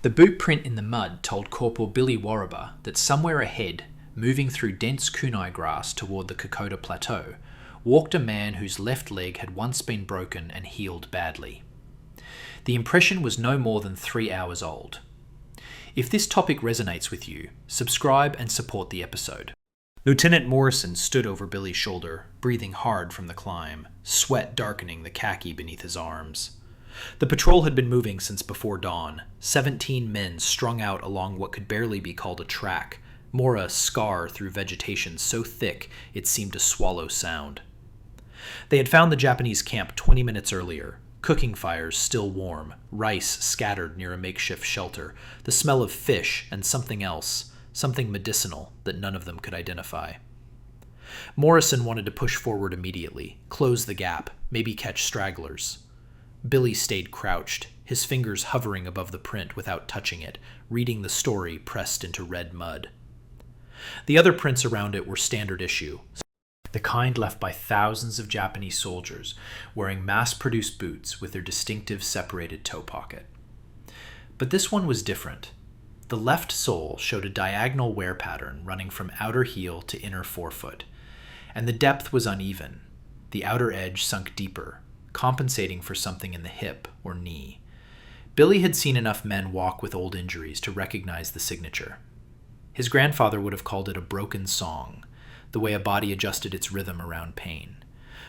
The bootprint in the mud told Corporal Billy Warraba that somewhere ahead, moving through dense kunai grass toward the Kokoda Plateau, walked a man whose left leg had once been broken and healed badly. The impression was no more than 3 hours old. If this topic resonates with you, subscribe and support the episode. Lieutenant Morrison stood over Billy's shoulder, breathing hard from the climb, sweat darkening the khaki beneath his arms. The patrol had been moving since before dawn, 17 men strung out along what could barely be called a track, more a scar through vegetation so thick it seemed to swallow sound. They had found the Japanese camp 20 minutes earlier, cooking fires still warm, rice scattered near a makeshift shelter, the smell of fish and something else, something medicinal that none of them could identify. Morrison wanted to push forward immediately, close the gap, maybe catch stragglers. Billy stayed crouched, his fingers hovering above the print without touching it, reading the story pressed into red mud. The other prints around it were standard issue, the kind left by thousands of Japanese soldiers wearing mass-produced boots with their distinctive separated toe pocket. But this one was different. The left sole showed a diagonal wear pattern running from outer heel to inner forefoot, and the depth was uneven. The outer edge sunk deeper, compensating for something in the hip or knee. Billy had seen enough men walk with old injuries to recognize the signature. His grandfather would have called it a broken song, the way a body adjusted its rhythm around pain.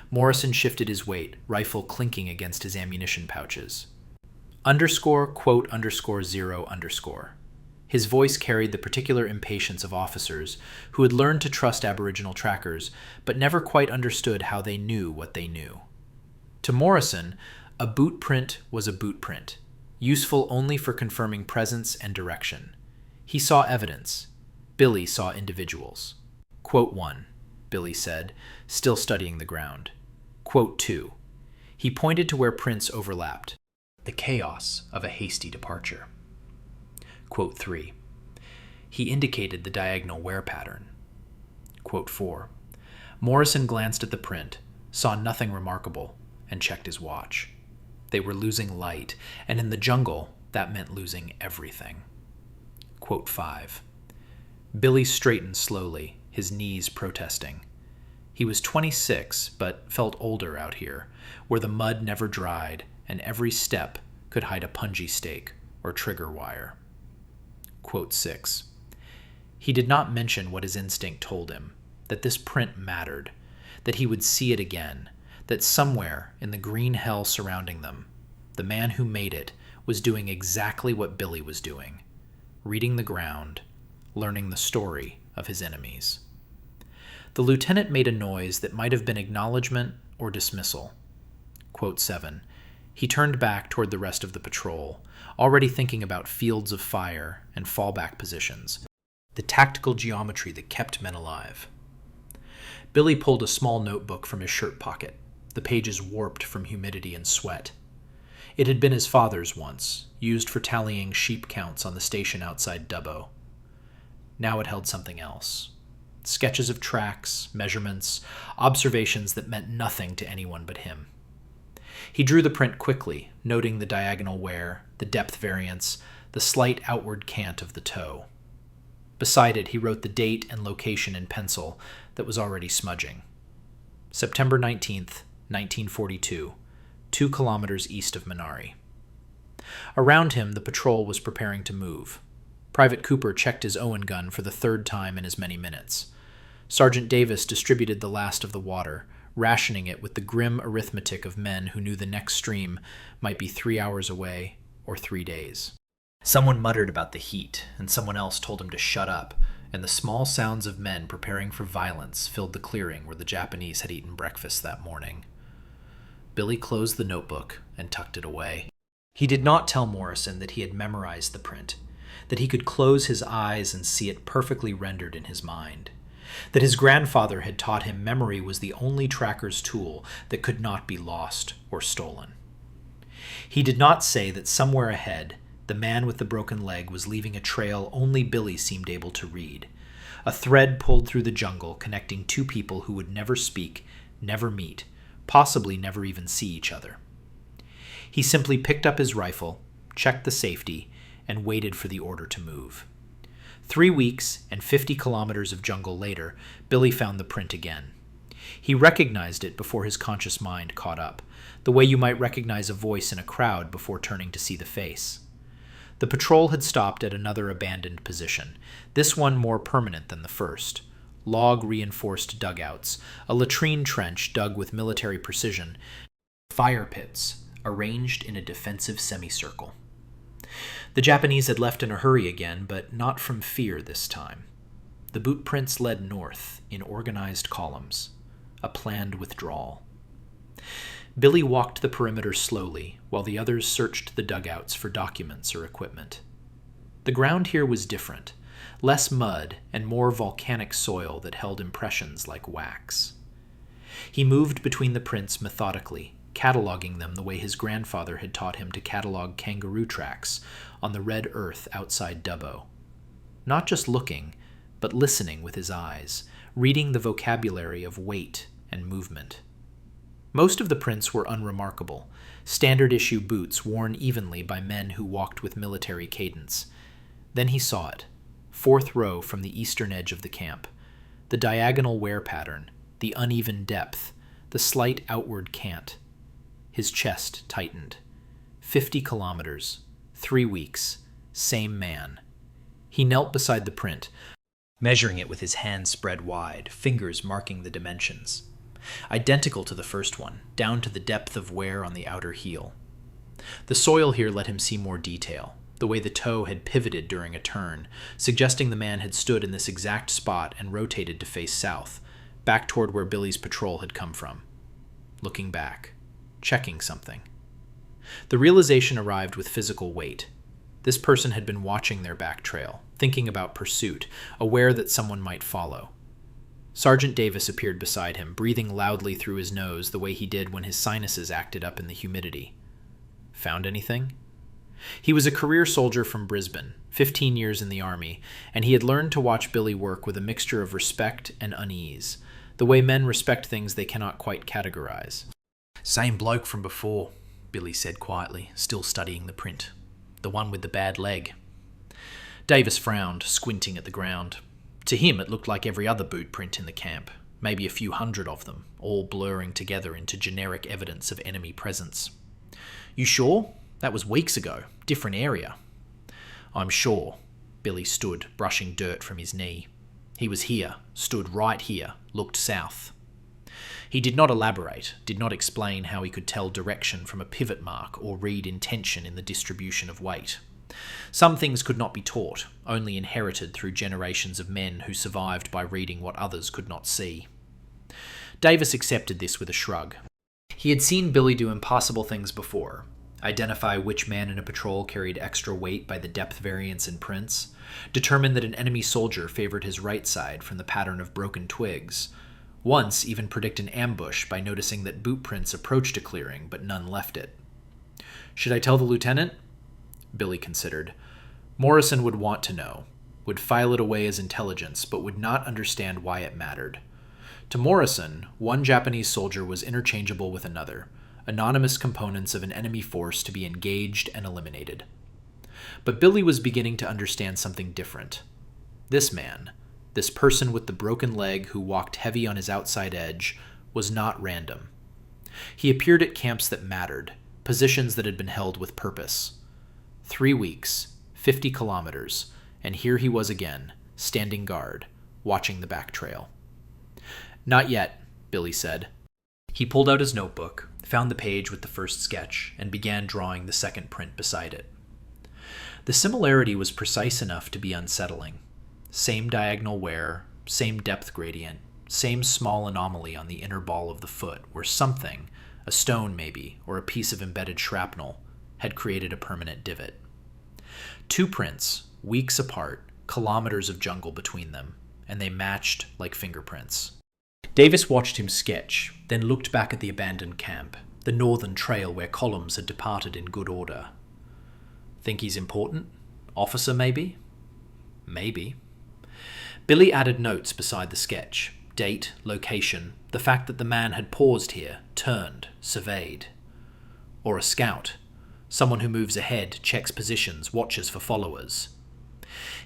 Morrison shifted his weight, rifle clinking against his ammunition pouches. _quote_0_. His voice carried the particular impatience of officers who had learned to trust Aboriginal trackers, but never quite understood how they knew what they knew. To Morrison, a boot print was a boot print, useful only for confirming presence and direction. He saw evidence. Billy saw individuals. Quote 1, Billy said, still studying the ground. Quote 2. He pointed to where prints overlapped. The chaos of a hasty departure. Quote 3. He indicated the diagonal wear pattern. Quote 4. Morrison glanced at the print, saw nothing remarkable, and checked his watch. They were losing light, and in the jungle, that meant losing everything. Quote 5. Billy straightened slowly, his knees protesting. He was 26, but felt older out here, where the mud never dried, and every step could hide a punji stake or trigger wire. Quote 6. He did not mention what his instinct told him, that this print mattered, that he would see it again, that somewhere in the green hell surrounding them, the man who made it was doing exactly what Billy was doing, reading the ground, learning the story of his enemies. The lieutenant made a noise that might have been acknowledgement or dismissal. Quote 7. He turned back toward the rest of the patrol, already thinking about fields of fire and fallback positions, the tactical geometry that kept men alive. Billy pulled a small notebook from his shirt pocket, the pages warped from humidity and sweat. It had been his father's once, used for tallying sheep counts on the station outside Dubbo. Now it held something else. Sketches of tracks, measurements, observations that meant nothing to anyone but him. He drew the print quickly, noting the diagonal wear, the depth variance, the slight outward cant of the toe. Beside it, he wrote the date and location in pencil that was already smudging. September 19th, 1942, 2 kilometers east of Minari. Around him, the patrol was preparing to move. Private Cooper checked his Owen gun for the 3rd time in as many minutes. Sergeant Davis distributed the last of the water, rationing it with the grim arithmetic of men who knew the next stream might be 3 hours away or 3 days. Someone muttered about the heat, and someone else told him to shut up, and the small sounds of men preparing for violence filled the clearing where the Japanese had eaten breakfast that morning. Billy closed the notebook and tucked it away. He did not tell Morrison that he had memorized the print, that he could close his eyes and see it perfectly rendered in his mind, that his grandfather had taught him memory was the only tracker's tool that could not be lost or stolen. He did not say that somewhere ahead, the man with the broken leg was leaving a trail only Billy seemed able to read, a thread pulled through the jungle connecting 2 people who would never speak, never meet, possibly never even see each other. He simply picked up his rifle, checked the safety, and waited for the order to move. 3 weeks and 50 kilometers of jungle later, Billy found the print again. He recognized it before his conscious mind caught up, the way you might recognize a voice in a crowd before turning to see the face. The patrol had stopped at another abandoned position, this one more permanent than the first. Log-reinforced dugouts, a latrine trench dug with military precision, fire pits arranged in a defensive semicircle. The Japanese had left in a hurry again, but not from fear this time. The bootprints led north in organized columns, a planned withdrawal. Billy walked the perimeter slowly, while the others searched the dugouts for documents or equipment. The ground here was different, less mud and more volcanic soil that held impressions like wax. He moved between the prints methodically, cataloging them the way his grandfather had taught him to catalog kangaroo tracks on the red earth outside Dubbo. Not just looking, but listening with his eyes, reading the vocabulary of weight and movement. Most of the prints were unremarkable, standard-issue boots worn evenly by men who walked with military cadence. Then he saw it, 4th row from the eastern edge of the camp. The diagonal wear pattern, the uneven depth, the slight outward cant. His chest tightened. 50 kilometers, 3 weeks, same man. He knelt beside the print, measuring it with his hands spread wide, fingers marking the dimensions. Identical to the first one, down to the depth of wear on the outer heel. The soil here let him see more detail, the way the toe had pivoted during a turn, suggesting the man had stood in this exact spot and rotated to face south, back toward where Billy's patrol had come from. Looking back, checking something. The realization arrived with physical weight. This person had been watching their back trail, thinking about pursuit, aware that someone might follow. Sergeant Davis appeared beside him, breathing loudly through his nose the way he did when his sinuses acted up in the humidity. Found anything? He was a career soldier from Brisbane, 15 years in the army, and he had learned to watch Billy work with a mixture of respect and unease, the way men respect things they cannot quite categorize. "Same bloke from before," Billy said quietly, still studying the print. "The one with the bad leg." Davis frowned, squinting at the ground. To him, it looked like every other boot print in the camp, maybe a few hundred of them, all blurring together into generic evidence of enemy presence. "You sure? That was weeks ago. Different area." "I'm sure." Billy stood, brushing dirt from his knee. He was here, stood right here, looked south. He did not elaborate, did not explain how he could tell direction from a pivot mark or read intention in the distribution of weight. Some things could not be taught, only inherited through generations of men who survived by reading what others could not see. Davis accepted this with a shrug. He had seen Billy do impossible things before, identify which man in a patrol carried extra weight by the depth variance in prints, determine that an enemy soldier favored his right side from the pattern of broken twigs, once even predict an ambush by noticing that boot prints approached a clearing but none left it. "Should I tell the lieutenant?" Billy considered. Morrison would want to know, would file it away as intelligence, but would not understand why it mattered. To Morrison, one Japanese soldier was interchangeable with another, anonymous components of an enemy force to be engaged and eliminated. But Billy was beginning to understand something different. This man, this person with the broken leg who walked heavy on his outside edge, was not random. He appeared at camps that mattered, positions that had been held with purpose. 3 weeks, 50 kilometers, and here he was again, standing guard, watching the back trail. "Not yet," Billy said. He pulled out his notebook, found the page with the first sketch, and began drawing the second print beside it. The similarity was precise enough to be unsettling. Same diagonal wear, same depth gradient, same small anomaly on the inner ball of the foot where something, a stone maybe, or a piece of embedded shrapnel, had created a permanent divot. 2 prints, weeks apart, kilometers of jungle between them, and they matched like fingerprints. Davis watched him sketch, then looked back at the abandoned camp, the northern trail where columns had departed in good order. Think he's important? Officer, maybe? Maybe. Billy added notes beside the sketch, date, location, the fact that the man had paused here, turned, surveyed. Or a scout. Someone who moves ahead, checks positions, watches for followers.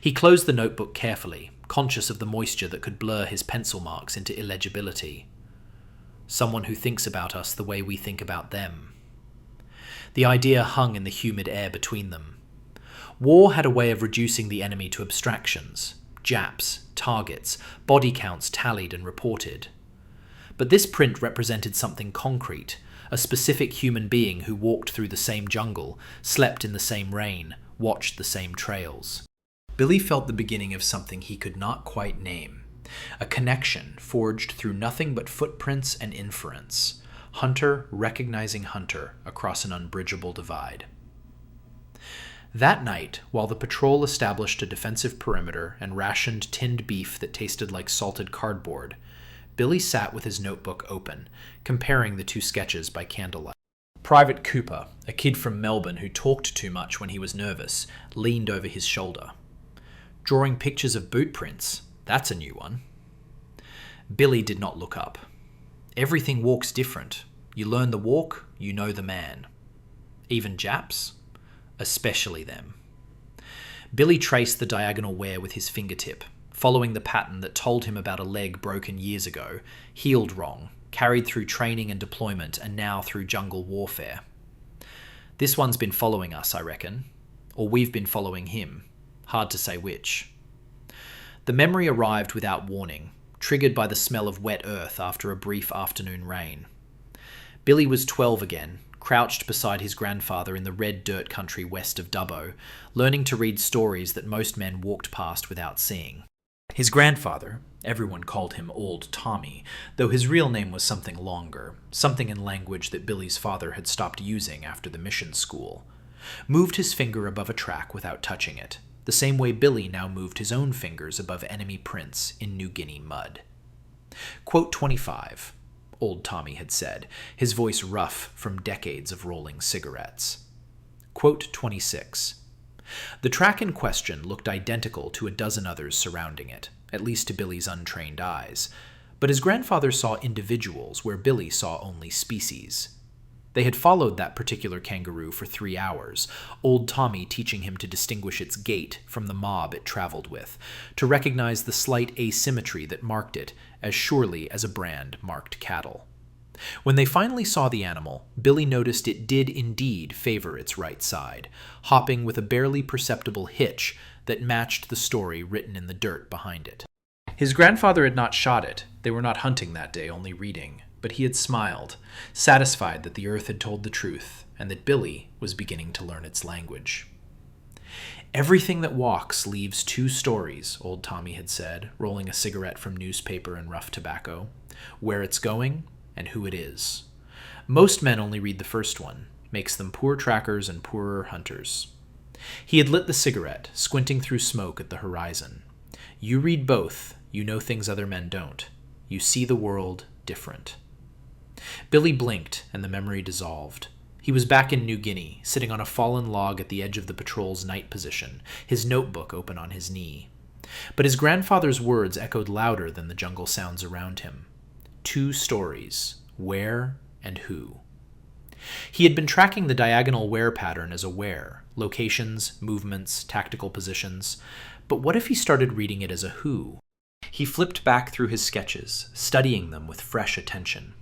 He closed the notebook carefully, conscious of the moisture that could blur his pencil marks into illegibility. Someone who thinks about us the way we think about them. The idea hung in the humid air between them. War had a way of reducing the enemy to abstractions, Japs, targets, body counts tallied and reported. But this print represented something concrete, a specific human being who walked through the same jungle, slept in the same rain, watched the same trails. Billy felt the beginning of something he could not quite name, a connection forged through nothing but footprints and inference, hunter recognizing hunter across an unbridgeable divide. That night, while the patrol established a defensive perimeter and rationed tinned beef that tasted like salted cardboard, Billy sat with his notebook open, comparing the two sketches by candlelight. Private Cooper, a kid from Melbourne who talked too much when he was nervous, leaned over his shoulder. Drawing pictures of boot prints, that's a new one. Billy did not look up. Everything walks different. You learn the walk, you know the man. Even Japs? Especially them. Billy traced the diagonal wear with his fingertip, following the pattern that told him about a leg broken years ago, healed wrong, carried through training and deployment, and now through jungle warfare. This one's been following us, I reckon. Or we've been following him. Hard to say which. The memory arrived without warning, triggered by the smell of wet earth after a brief afternoon rain. Billy was 12 again, crouched beside his grandfather in the red dirt country west of Dubbo, learning to read stories that most men walked past without seeing. His grandfather, everyone called him Old Tommy, though his real name was something longer, something in language that Billy's father had stopped using after the mission school, moved his finger above a track without touching it, the same way Billy now moved his own fingers above enemy prints in New Guinea mud. Quote 25. Old Tommy had said, his voice rough from decades of rolling cigarettes. Quote 26. The track in question looked identical to a dozen others surrounding it, at least to Billy's untrained eyes, but his grandfather saw individuals where Billy saw only species. They had followed that particular kangaroo for 3 hours, Old Tommy teaching him to distinguish its gait from the mob it traveled with, to recognize the slight asymmetry that marked it as surely as a brand marked cattle. When they finally saw the animal, Billy noticed it did indeed favor its right side, hopping with a barely perceptible hitch that matched the story written in the dirt behind it. His grandfather had not shot it. They were not hunting that day, only reading. But he had smiled, satisfied that the earth had told the truth and that Billy was beginning to learn its language. Everything that walks leaves 2 stories, Old Tommy had said, rolling a cigarette from newspaper and rough tobacco. Where it's going and who it is. Most men only read the first one, makes them poor trackers and poorer hunters. He had lit the cigarette, squinting through smoke at the horizon. You read both, you know things other men don't. You see the world different. Billy blinked, and the memory dissolved. He was back in New Guinea, sitting on a fallen log at the edge of the patrol's night position, his notebook open on his knee. But his grandfather's words echoed louder than the jungle sounds around him. 2 stories, where and who. He had been tracking the diagonal wear pattern as a where, locations, movements, tactical positions. But what if he started reading it as a who? He flipped back through his sketches, studying them with fresh attention.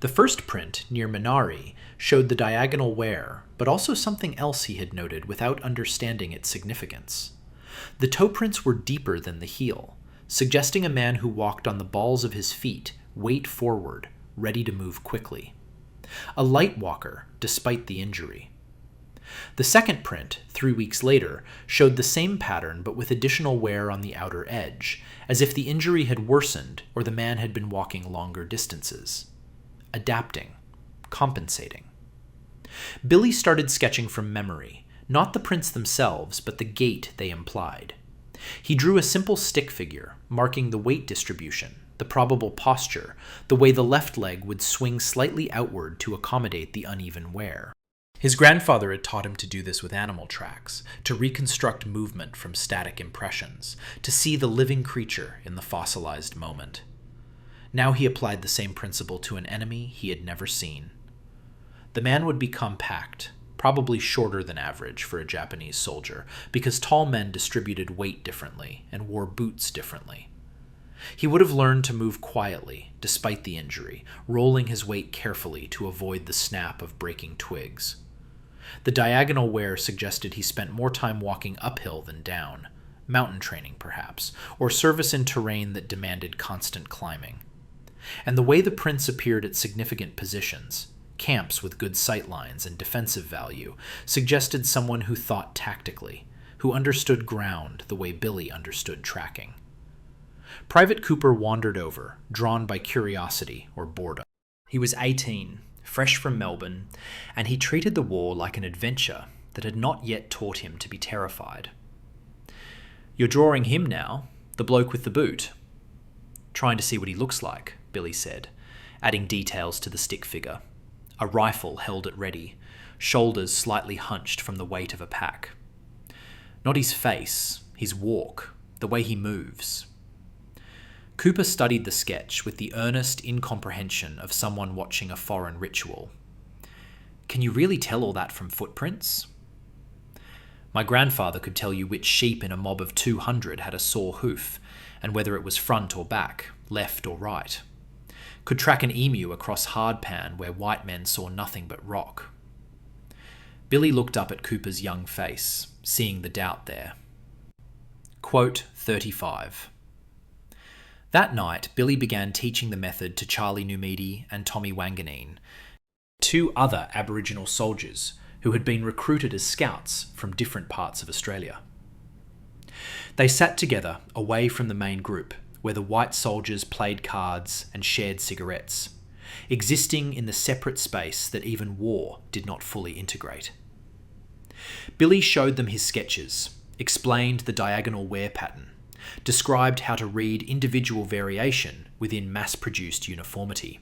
The first print, near Minari, showed the diagonal wear, but also something else he had noted without understanding its significance. The toe prints were deeper than the heel, suggesting a man who walked on the balls of his feet, weight forward, ready to move quickly. A light walker, despite the injury. The second print, 3 weeks later, showed the same pattern but with additional wear on the outer edge, as if the injury had worsened or the man had been walking longer distances. Adapting, compensating. Billy started sketching from memory, not the prints themselves, but the gait they implied. He drew a simple stick figure, marking the weight distribution, the probable posture, the way the left leg would swing slightly outward to accommodate the uneven wear. His grandfather had taught him to do this with animal tracks, to reconstruct movement from static impressions, to see the living creature in the fossilized moment. Now he applied the same principle to an enemy he had never seen. The man would be compact, probably shorter than average for a Japanese soldier, because tall men distributed weight differently and wore boots differently. He would have learned to move quietly, despite the injury, rolling his weight carefully to avoid the snap of breaking twigs. The diagonal wear suggested he spent more time walking uphill than down, mountain training perhaps, or service in terrain that demanded constant climbing. And the way the prints appeared at significant positions, camps with good sight lines and defensive value, suggested someone who thought tactically, who understood ground the way Billy understood tracking. Private Cooper wandered over, drawn by curiosity or boredom. He was 18, fresh from Melbourne, and he treated the war like an adventure that had not yet taught him to be terrified. "You're drawing him now, the bloke with the boot." "Trying to see what he looks like," Billy said, adding details to the stick figure. A rifle held at ready, shoulders slightly hunched from the weight of a pack. "Not his face, his walk, the way he moves." Cooper studied the sketch with the earnest incomprehension of someone watching a foreign ritual. "Can you really tell all that from footprints?" "My grandfather could tell you which sheep in a mob of 200 had a sore hoof, and whether it was front or back, left or right. Could track an emu across hardpan where white men saw nothing but rock." Billy looked up at Cooper's young face, seeing the doubt there. Quote 35. That night, Billy began teaching the method to Charlie Numidi and Tommy Wanganeen, two other Aboriginal soldiers who had been recruited as scouts from different parts of Australia. They sat together away from the main group, where the white soldiers played cards and shared cigarettes, existing in the separate space that even war did not fully integrate. Billy showed them his sketches, explained the diagonal wear pattern, described how to read individual variation within mass-produced uniformity.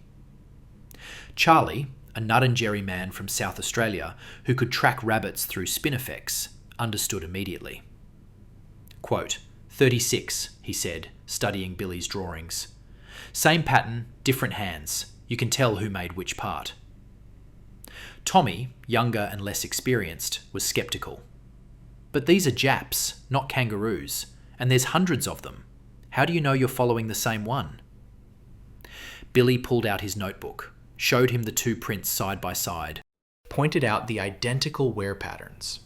Charlie, a Ngarrindjeri man from South Australia who could track rabbits through spinifex, understood immediately. Quote, 36, he said, studying Billy's drawings. Same pattern, different hands. You can tell who made which part. Tommy, younger and less experienced, was sceptical. But these are Japs, not kangaroos, and there's hundreds of them. How do you know you're following the same one? Billy pulled out his notebook, showed him the two prints side by side, pointed out the identical wear patterns.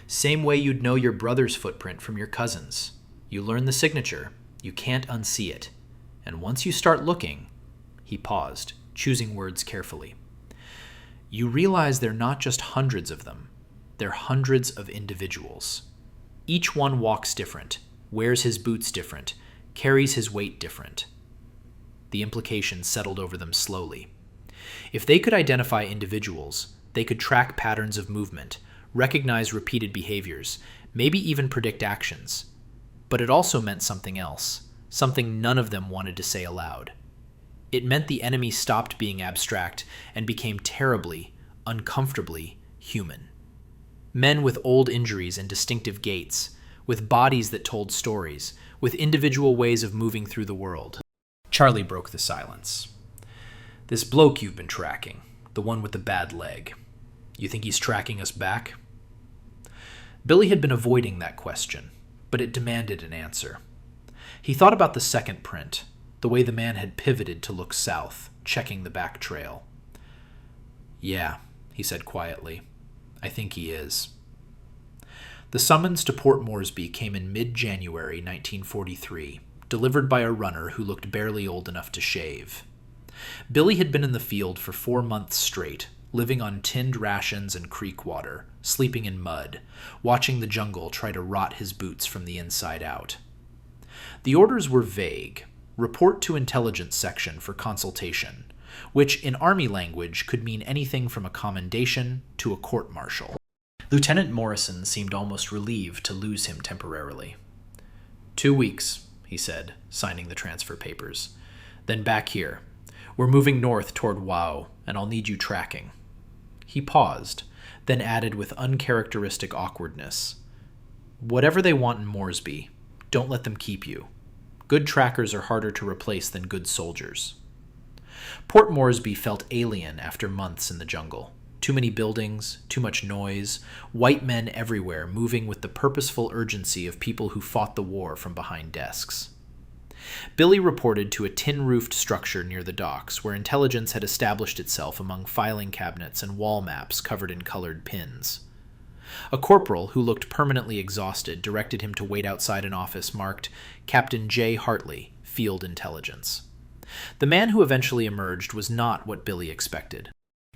Same way you'd know your brother's footprint from your cousin's. You learn the signature, you can't unsee it. And once you start looking, he paused, choosing words carefully. You realize they're not just hundreds of them, they're hundreds of individuals. Each one walks different, wears his boots different, carries his weight different. The implications settled over them slowly. If they could identify individuals, they could track patterns of movement, recognize repeated behaviors, maybe even predict actions. But it also meant something else, something none of them wanted to say aloud. It meant the enemy stopped being abstract and became terribly, uncomfortably human. Men with old injuries and distinctive gaits, with bodies that told stories, with individual ways of moving through the world. Charlie broke the silence. This bloke you've been tracking, the one with the bad leg, you think he's tracking us back? Billy had been avoiding that question, but it demanded an answer. He thought about the second print, the way the man had pivoted to look south, checking the back trail. Yeah, he said quietly. I think he is. The summons to Port Moresby came in mid-January 1943, delivered by a runner who looked barely old enough to shave. Billy had been in the field for 4 months straight, living on tinned rations and creek water, sleeping in mud, watching the jungle try to rot his boots from the inside out. The orders were vague. Report to intelligence section for consultation, which in Army language could mean anything from a commendation to a court-martial. Lieutenant Morrison seemed almost relieved to lose him temporarily. 2 weeks, he said, signing the transfer papers. Then back here. We're moving north toward Wau, and I'll need you tracking. He paused, then added with uncharacteristic awkwardness. Whatever they want in Moresby, don't let them keep you. Good trackers are harder to replace than good soldiers. Port Moresby felt alien after months in the jungle. Too many buildings, too much noise, white men everywhere moving with the purposeful urgency of people who fought the war from behind desks. Billy reported to a tin-roofed structure near the docks where intelligence had established itself among filing cabinets and wall maps covered in colored pins. A corporal who looked permanently exhausted directed him to wait outside an office marked Captain J. Hartley, Field Intelligence. The man who eventually emerged was not what Billy expected.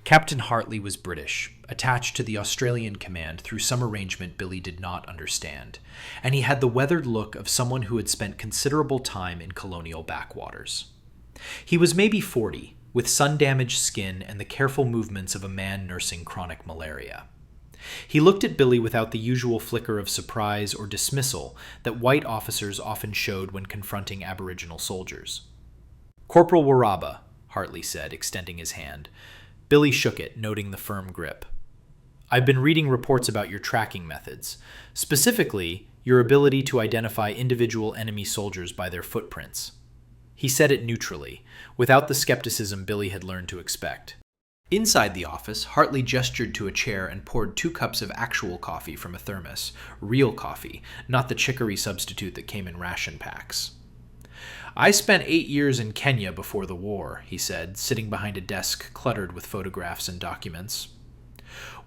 Captain Hartley was British, attached to the Australian command through some arrangement Billy did not understand, and he had the weathered look of someone who had spent considerable time in colonial backwaters. He was maybe 40, with sun-damaged skin and the careful movements of a man nursing chronic malaria. He looked at Billy without the usual flicker of surprise or dismissal that white officers often showed when confronting Aboriginal soldiers. "Corporal Warraba," Hartley said, extending his hand. Billy shook it, noting the firm grip. "I've been reading reports about your tracking methods, specifically your ability to identify individual enemy soldiers by their footprints." He said it neutrally, without the skepticism Billy had learned to expect. Inside the office, Hartley gestured to a chair and poured 2 cups of actual coffee from a thermos. Real coffee, not the chicory substitute that came in ration packs. "I spent 8 years in Kenya before the war," he said, sitting behind a desk cluttered with photographs and documents.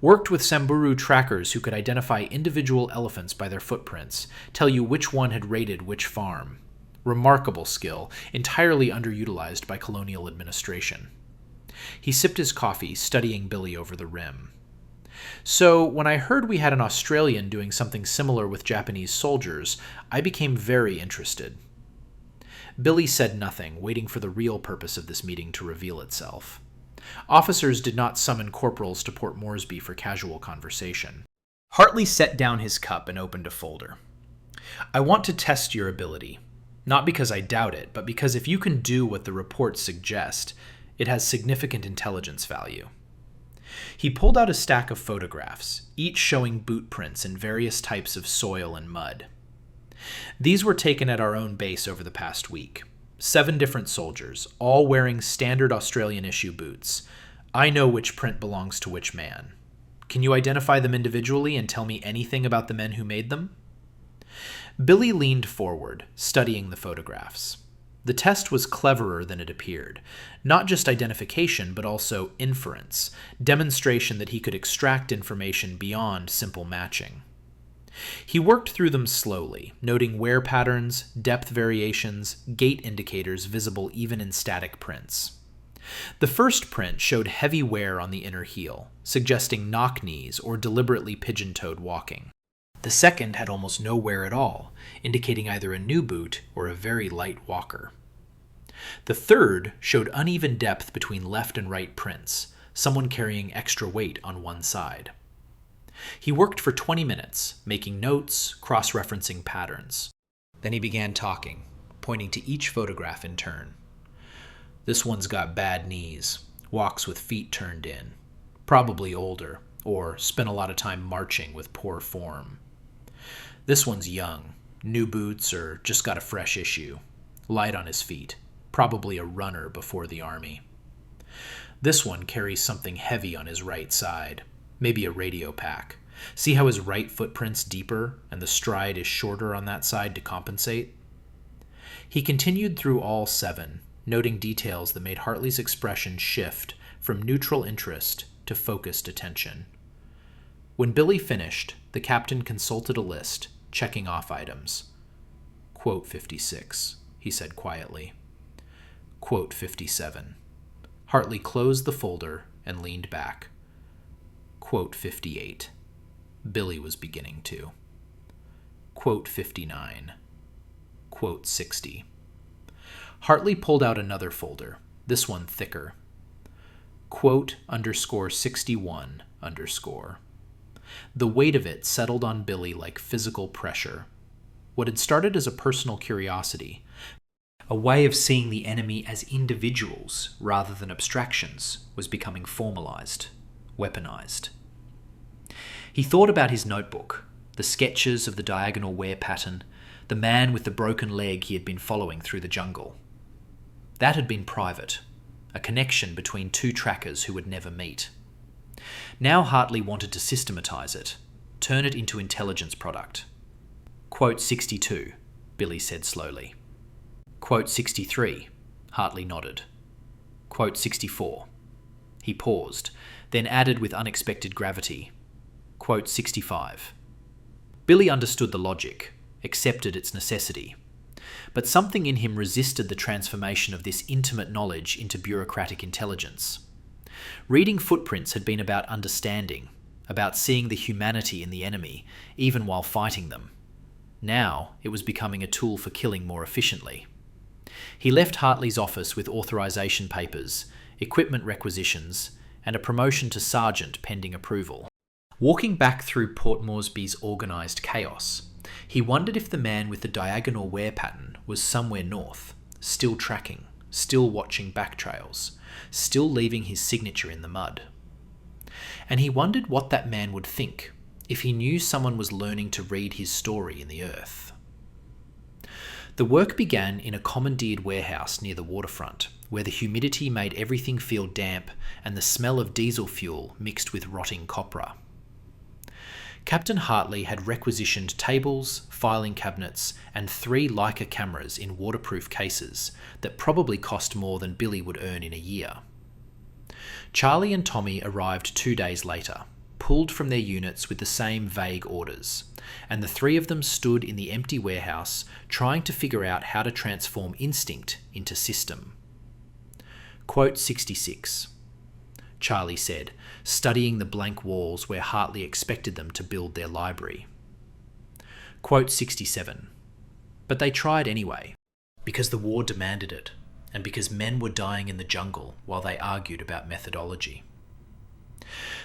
"Worked with Samburu trackers who could identify individual elephants by their footprints, tell you which one had raided which farm. Remarkable skill, entirely underutilized by colonial administration." He sipped his coffee, studying Billy over the rim. "So, when I heard we had an Australian doing something similar with Japanese soldiers, I became very interested." Billy said nothing, waiting for the real purpose of this meeting to reveal itself. Officers did not summon corporals to Port Moresby for casual conversation. Hartley set down his cup and opened a folder. "I want to test your ability. Not because I doubt it, but because if you can do what the reports suggest, it has significant intelligence value." He pulled out a stack of photographs, each showing boot prints in various types of soil and mud. "These were taken at our own base over the past week. 7 different soldiers, all wearing standard Australian-issue boots. I know which print belongs to which man. Can you identify them individually and tell me anything about the men who made them?" Billy leaned forward, studying the photographs. The test was cleverer than it appeared. Not just identification, but also inference, demonstration that he could extract information beyond simple matching. He worked through them slowly, noting wear patterns, depth variations, gait indicators visible even in static prints. The first print showed heavy wear on the inner heel, suggesting knock knees or deliberately pigeon-toed walking. The second had almost no wear at all, indicating either a new boot or a very light walker. The third showed uneven depth between left and right prints, someone carrying extra weight on one side. He worked for 20 minutes, making notes, cross-referencing patterns. Then he began talking, pointing to each photograph in turn. "This one's got bad knees, walks with feet turned in, probably older, or spent a lot of time marching with poor form. This one's young, new boots or just got a fresh issue, light on his feet, probably a runner before the army. This one carries something heavy on his right side, maybe a radio pack. See how his right footprint's deeper and the stride is shorter on that side to compensate?" He continued through all 7, noting details that made Hartley's expression shift from neutral interest to focused attention. When Billy finished, the captain consulted a list, checking off items. "Quote 56, he said quietly. Quote 57. Hartley closed the folder and leaned back. Quote 58. Billy was beginning to. Quote 59. Quote 60. Hartley pulled out another folder, this one thicker. Quote _61 _. The weight of it settled on Billy like physical pressure. What had started as a personal curiosity, a way of seeing the enemy as individuals rather than abstractions, was becoming formalized, weaponized. He thought about his notebook, the sketches of the diagonal wear pattern, the man with the broken leg he had been following through the jungle. That had been private, a connection between two trackers who would never meet. Now Hartley wanted to systematize it, turn it into intelligence product. Quote 62, Billy said slowly. Quote 63, Hartley nodded. Quote 64. He paused, then added with unexpected gravity. Quote 65. Billy understood the logic, accepted its necessity. But something in him resisted the transformation of this intimate knowledge into bureaucratic intelligence. Reading footprints had been about understanding, about seeing the humanity in the enemy, even while fighting them. Now it was becoming a tool for killing more efficiently. He left Hartley's office with authorization papers, equipment requisitions, and a promotion to sergeant pending approval. Walking back through Port Moresby's organised chaos, he wondered if the man with the diagonal wear pattern was somewhere north, still tracking, still watching back trails, still leaving his signature in the mud. And he wondered what that man would think if he knew someone was learning to read his story in the earth. The work began in a commandeered warehouse near the waterfront, where the humidity made everything feel damp and the smell of diesel fuel mixed with rotting copra. Captain Hartley had requisitioned tables, filing cabinets, and 3 Leica cameras in waterproof cases that probably cost more than Billy would earn in a year. Charlie and Tommy arrived 2 days later, pulled from their units with the same vague orders, and the 3 of them stood in the empty warehouse trying to figure out how to transform instinct into system. Quote 66. Charlie said, studying the blank walls where Hartley expected them to build their library. Quote 67. But they tried anyway, because the war demanded it, and because men were dying in the jungle while they argued about methodology.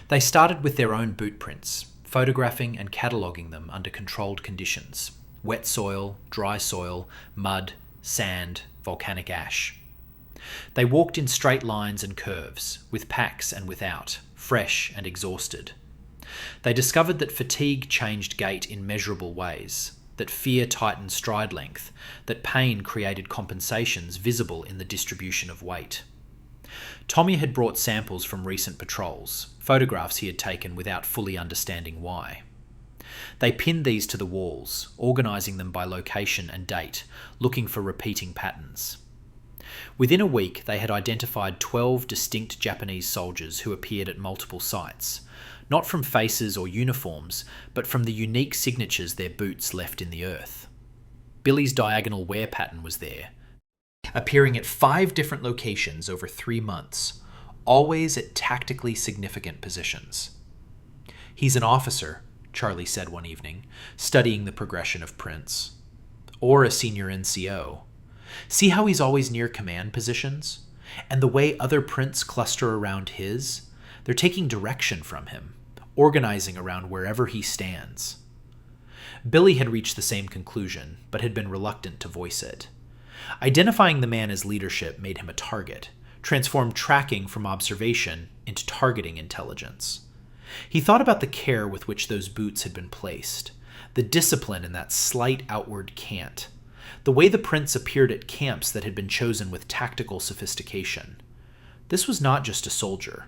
They started with their own bootprints, photographing and cataloguing them under controlled conditions: wet soil, dry soil, mud, sand, volcanic ash. They walked in straight lines and curves, with packs and without, fresh and exhausted. They discovered that fatigue changed gait in measurable ways, that fear tightened stride length, that pain created compensations visible in the distribution of weight. Tommy had brought samples from recent patrols, photographs he had taken without fully understanding why. They pinned these to the walls, organising them by location and date, looking for repeating patterns. Within a week, they had identified 12 distinct Japanese soldiers who appeared at multiple sites, not from faces or uniforms, but from the unique signatures their boots left in the earth. Billy's diagonal wear pattern was there, appearing at 5 different locations over 3 months, always at tactically significant positions. "He's an officer," Charlie said one evening, studying the progression of prints. "Or a senior NCO. See how he's always near command positions? And the way other prints cluster around his? They're taking direction from him, organizing around wherever he stands." Billy had reached the same conclusion, but had been reluctant to voice it. Identifying the man as leadership made him a target, transformed tracking from observation into targeting intelligence. He thought about the care with which those boots had been placed, the discipline in that slight outward cant, the way the prints appeared at camps that had been chosen with tactical sophistication. This was not just a soldier.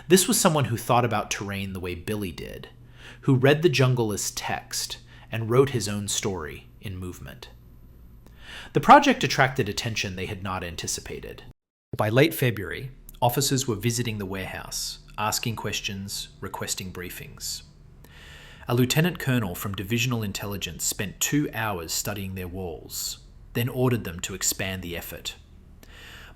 This was someone who thought about terrain the way Billy did, who read the jungle as text and wrote his own story in movement. The project attracted attention they had not anticipated. By late February, officers were visiting the warehouse, asking questions, requesting briefings. A lieutenant colonel from Divisional Intelligence spent 2 hours studying their walls, then ordered them to expand the effort.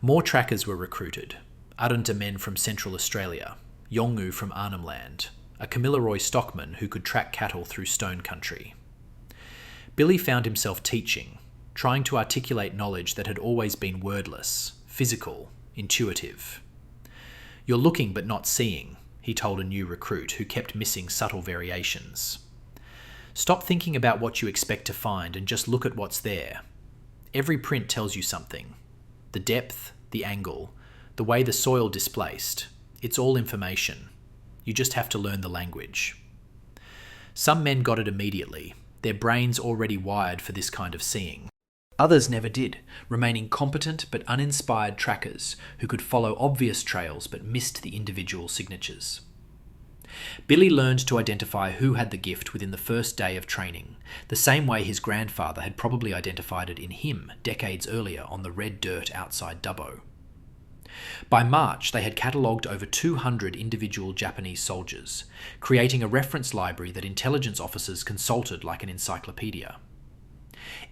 More trackers were recruited, Arunta men from Central Australia, Yolngu from Arnhem Land, a Kamilaroi stockman who could track cattle through stone country. Billy found himself teaching, trying to articulate knowledge that had always been wordless, physical, intuitive. "You're looking but not seeing," he told a new recruit who kept missing subtle variations. "Stop thinking about what you expect to find and just look at what's there. Every print tells you something. The depth, the angle, the way the soil displaced. It's all information. You just have to learn the language." Some men got it immediately, their brains already wired for this kind of seeing. Others never did, remaining competent but uninspired trackers who could follow obvious trails but missed the individual signatures. Billy learned to identify who had the gift within the first day of training, the same way his grandfather had probably identified it in him decades earlier on the red dirt outside Dubbo. By March, they had catalogued over 200 individual Japanese soldiers, creating a reference library that intelligence officers consulted like an encyclopedia.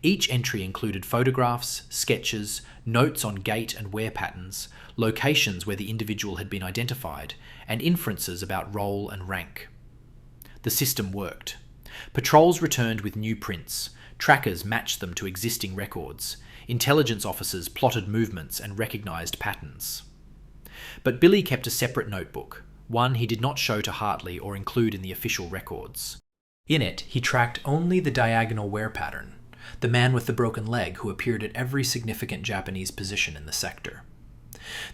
Each entry included photographs, sketches, notes on gait and wear patterns, locations where the individual had been identified, and inferences about role and rank. The system worked. Patrols returned with new prints, trackers matched them to existing records, intelligence officers plotted movements and recognized patterns. But Billy kept a separate notebook, one he did not show to Hartley or include in the official records. In it, he tracked only the diagonal wear pattern, the man with the broken leg who appeared at every significant Japanese position in the sector.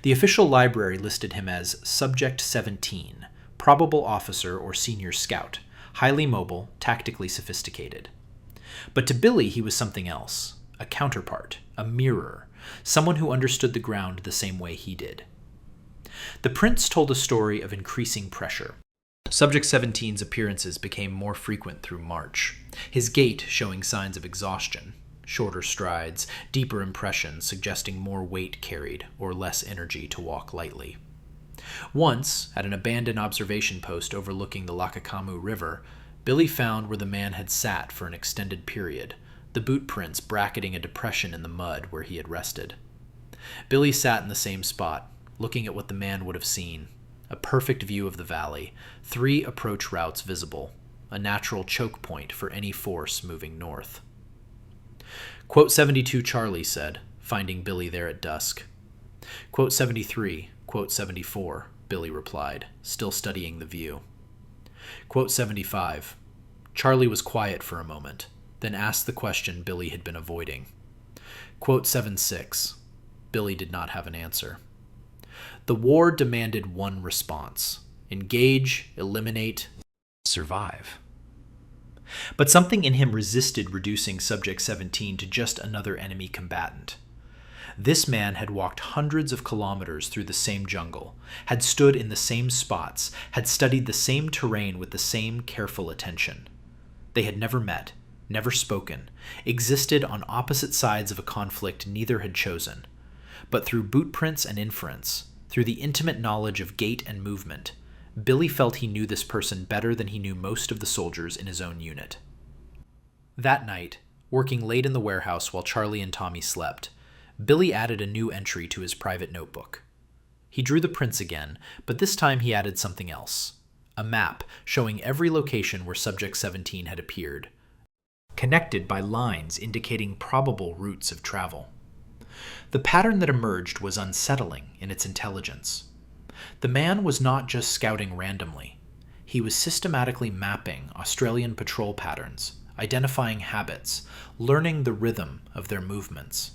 The official library listed him as Subject 17, probable officer or senior scout, highly mobile, tactically sophisticated. But to Billy he was something else, a counterpart, a mirror, someone who understood the ground the same way he did. The prints told a story of increasing pressure. Subject 17's appearances became more frequent through March, his gait showing signs of exhaustion, shorter strides, deeper impressions suggesting more weight carried or less energy to walk lightly. Once, at an abandoned observation post overlooking the Lakakamu River, Billy found where the man had sat for an extended period, the boot prints bracketing a depression in the mud where he had rested. Billy sat in the same spot, looking at what the man would have seen. A perfect view of the valley, 3 approach routes visible, a natural choke point for any force moving north. Quote 72 Charlie said, finding Billy there at dusk. Quote 73, quote 74, Billy replied, still studying the view. Quote 75. Charlie was quiet for a moment, then asked the question Billy had been avoiding. Quote 76. Billy did not have an answer. The war demanded one response: engage, eliminate, survive. But something in him resisted reducing Subject 17 to just another enemy combatant. This man had walked hundreds of kilometers through the same jungle, had stood in the same spots, had studied the same terrain with the same careful attention. They had never met, never spoken, existed on opposite sides of a conflict neither had chosen. But through bootprints and inference, through the intimate knowledge of gait and movement, Billy felt he knew this person better than he knew most of the soldiers in his own unit. That night, working late in the warehouse while Charlie and Tommy slept, Billy added a new entry to his private notebook. He drew the prints again, but this time he added something else: a map showing every location where Subject 17 had appeared, connected by lines indicating probable routes of travel. The pattern that emerged was unsettling in its intelligence. The man was not just scouting randomly. He was systematically mapping Australian patrol patterns, identifying habits, learning the rhythm of their movements.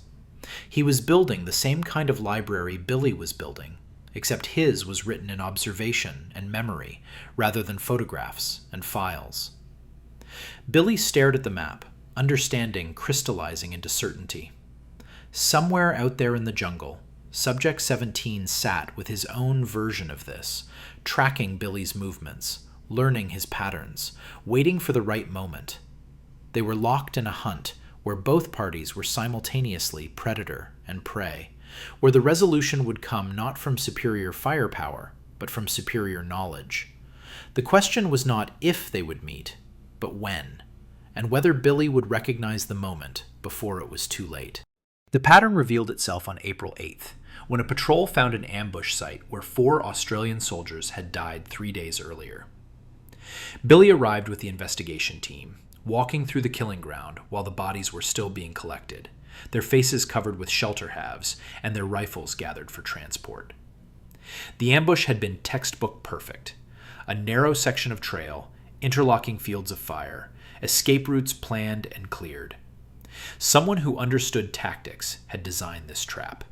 He was building the same kind of library Billy was building, except his was written in observation and memory rather than photographs and files. Billy stared at the map, understanding crystallizing into certainty. Somewhere out there in the jungle, Subject 17 sat with his own version of this, tracking Billy's movements, learning his patterns, waiting for the right moment. They were locked in a hunt where both parties were simultaneously predator and prey, where the resolution would come not from superior firepower, but from superior knowledge. The question was not if they would meet, but when, and whether Billy would recognize the moment before it was too late. The pattern revealed itself on April 8th, when a patrol found an ambush site where 4 Australian soldiers had died 3 days earlier. Billy arrived with the investigation team, walking through the killing ground while the bodies were still being collected, their faces covered with shelter halves and their rifles gathered for transport. The ambush had been textbook perfect: a narrow section of trail, interlocking fields of fire, escape routes planned and cleared. Someone who understood tactics had designed this trap.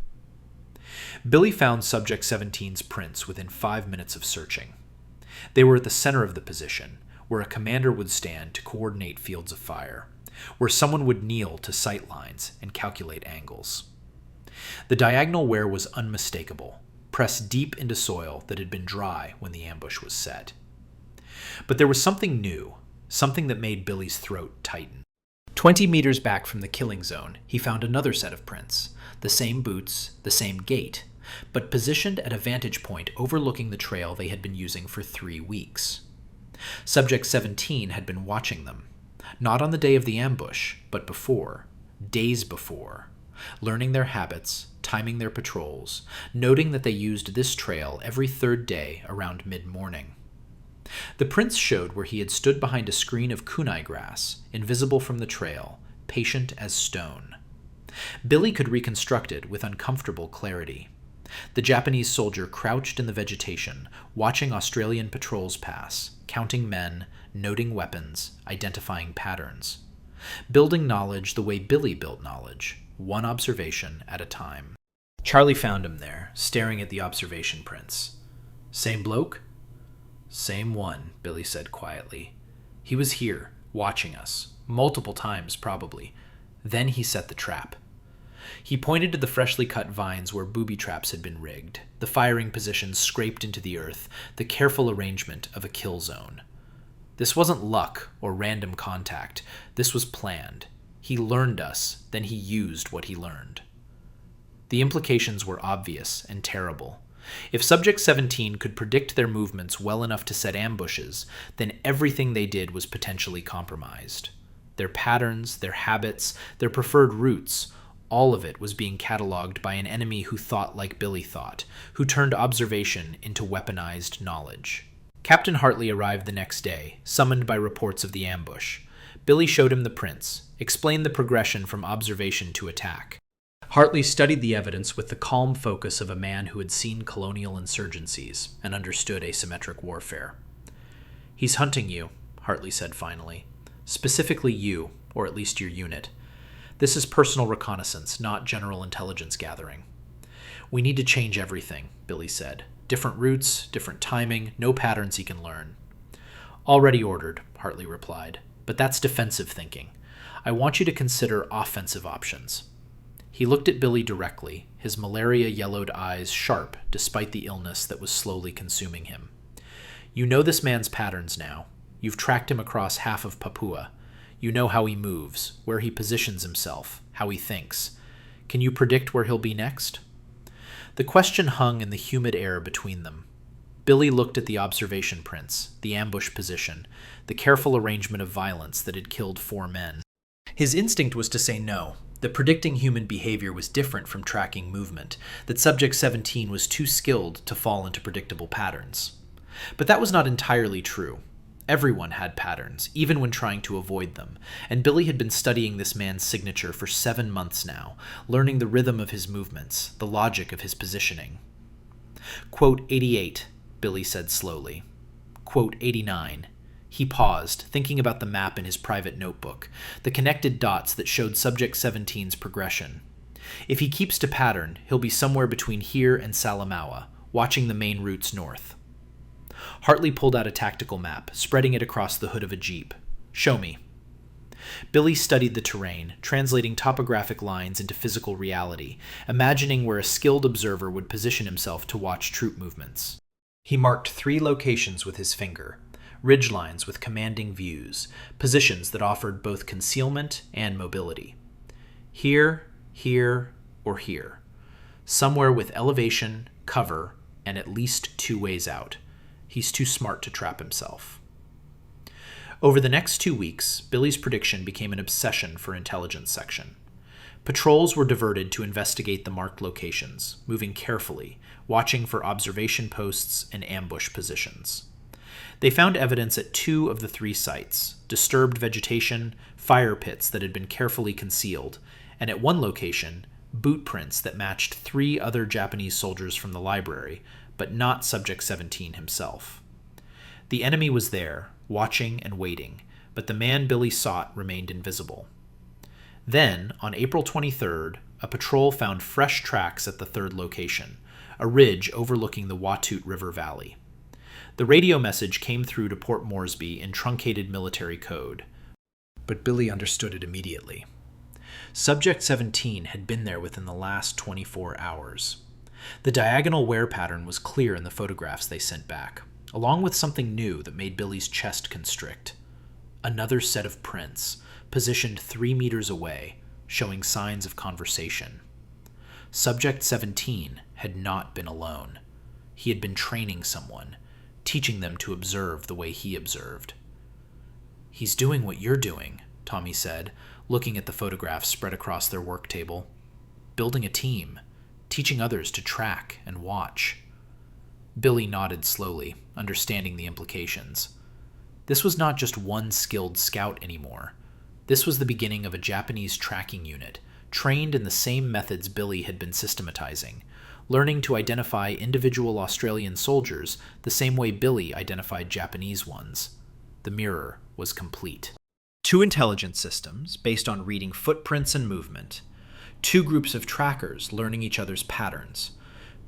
Billy found Subject 17's prints within 5 minutes of searching. They were at the center of the position, where a commander would stand to coordinate fields of fire, where someone would kneel to sight lines and calculate angles. The diagonal wear was unmistakable, pressed deep into soil that had been dry when the ambush was set. But there was something new, something that made Billy's throat tighten. 20 meters back from the killing zone, he found another set of prints, the same boots, the same gait, but positioned at a vantage point overlooking the trail they had been using for 3 weeks. Subject 17 had been watching them, not on the day of the ambush, but before, days before, learning their habits, timing their patrols, noting that they used this trail every 3rd day around mid-morning. The prints showed where he had stood behind a screen of kunai grass, invisible from the trail, patient as stone. Billy could reconstruct it with uncomfortable clarity. The Japanese soldier crouched in the vegetation, watching Australian patrols pass, counting men, noting weapons, identifying patterns. Building knowledge the way Billy built knowledge, one observation at a time. Charlie found him there, staring at the observation prints. "Same bloke?" "Same one," Billy said quietly. "He was here, watching us, multiple times probably. Then he set the trap." He pointed to the freshly cut vines where booby traps had been rigged, the firing positions scraped into the earth, the careful arrangement of a kill zone. This wasn't luck or random contact. This was planned. He learned us, then he used what he learned. The implications were obvious and terrible. If Subject 17 could predict their movements well enough to set ambushes, then everything they did was potentially compromised. Their patterns, their habits, their preferred routes, all of it was being cataloged by an enemy who thought like Billy thought, who turned observation into weaponized knowledge. Captain Hartley arrived the next day, summoned by reports of the ambush. Billy showed him the prints, explained the progression from observation to attack. Hartley studied the evidence with the calm focus of a man who had seen colonial insurgencies and understood asymmetric warfare. "He's hunting you," Hartley said finally. "Specifically you, or at least your unit. This is personal reconnaissance, not general intelligence gathering." "We need to change everything," Billy said. "Different routes, different timing, no patterns he can learn." "Already ordered," Hartley replied. "But that's defensive thinking. I want you to consider offensive options." He looked at Billy directly, his malaria-yellowed eyes sharp despite the illness that was slowly consuming him. "You know this man's patterns now. You've tracked him across half of Papua. You know how he moves, where he positions himself, how he thinks. Can you predict where he'll be next?" The question hung in the humid air between them. Billy looked at the observation prints, the ambush position, the careful arrangement of violence that had killed 4 men. His instinct was to say no, that predicting human behavior was different from tracking movement, that Subject 17 was too skilled to fall into predictable patterns. But that was not entirely true. Everyone had patterns, even when trying to avoid them, and Billy had been studying this man's signature for 7 months now, learning the rhythm of his movements, the logic of his positioning. "Quote 88, Billy said slowly. "Quote 89. He paused, thinking about the map in his private notebook, the connected dots that showed Subject 17's progression. If he keeps to pattern, he'll be somewhere between here and Salamaua, watching the main routes north. Hartley pulled out a tactical map, spreading it across the hood of a jeep. "Show me." Billy studied the terrain, translating topographic lines into physical reality, imagining where a skilled observer would position himself to watch troop movements. He marked 3 locations with his finger, ridgelines with commanding views, positions that offered both concealment and mobility. Here, here, or here. Somewhere with elevation, cover, and at least 2 ways out. He's too smart to trap himself. Over the next 2 weeks, Billy's prediction became an obsession for intelligence section. Patrols were diverted to investigate the marked locations, moving carefully, watching for observation posts and ambush positions. They found evidence at 2 of the 3 sites, disturbed vegetation, fire pits that had been carefully concealed, and at one location, boot prints that matched 3 other Japanese soldiers from the library, but not Subject 17 himself. The enemy was there, watching and waiting, but the man Billy sought remained invisible. Then, on April 23rd, a patrol found fresh tracks at the 3rd location, a ridge overlooking the Watut River Valley. The radio message came through to Port Moresby in truncated military code, but Billy understood it immediately. Subject 17 had been there within the last 24 hours. The diagonal wear pattern was clear in the photographs they sent back. along with something new that made Billy's chest constrict. Another set of prints, positioned 3 meters away, showing signs of conversation. Subject 17 had not been alone. He had been training someone, teaching them to observe the way he observed. "He's doing what you're doing," Tommy said, looking at the photographs spread across their work table. "Building a team, teaching others to track and watch." Billy nodded slowly, understanding the implications. This was not just one skilled scout anymore. This was the beginning of a Japanese tracking unit, trained in the same methods Billy had been systematizing, learning to identify individual Australian soldiers the same way Billy identified Japanese ones. The mirror was complete. 2 intelligence systems based on reading footprints and movement. 2 groups of trackers learning each other's patterns.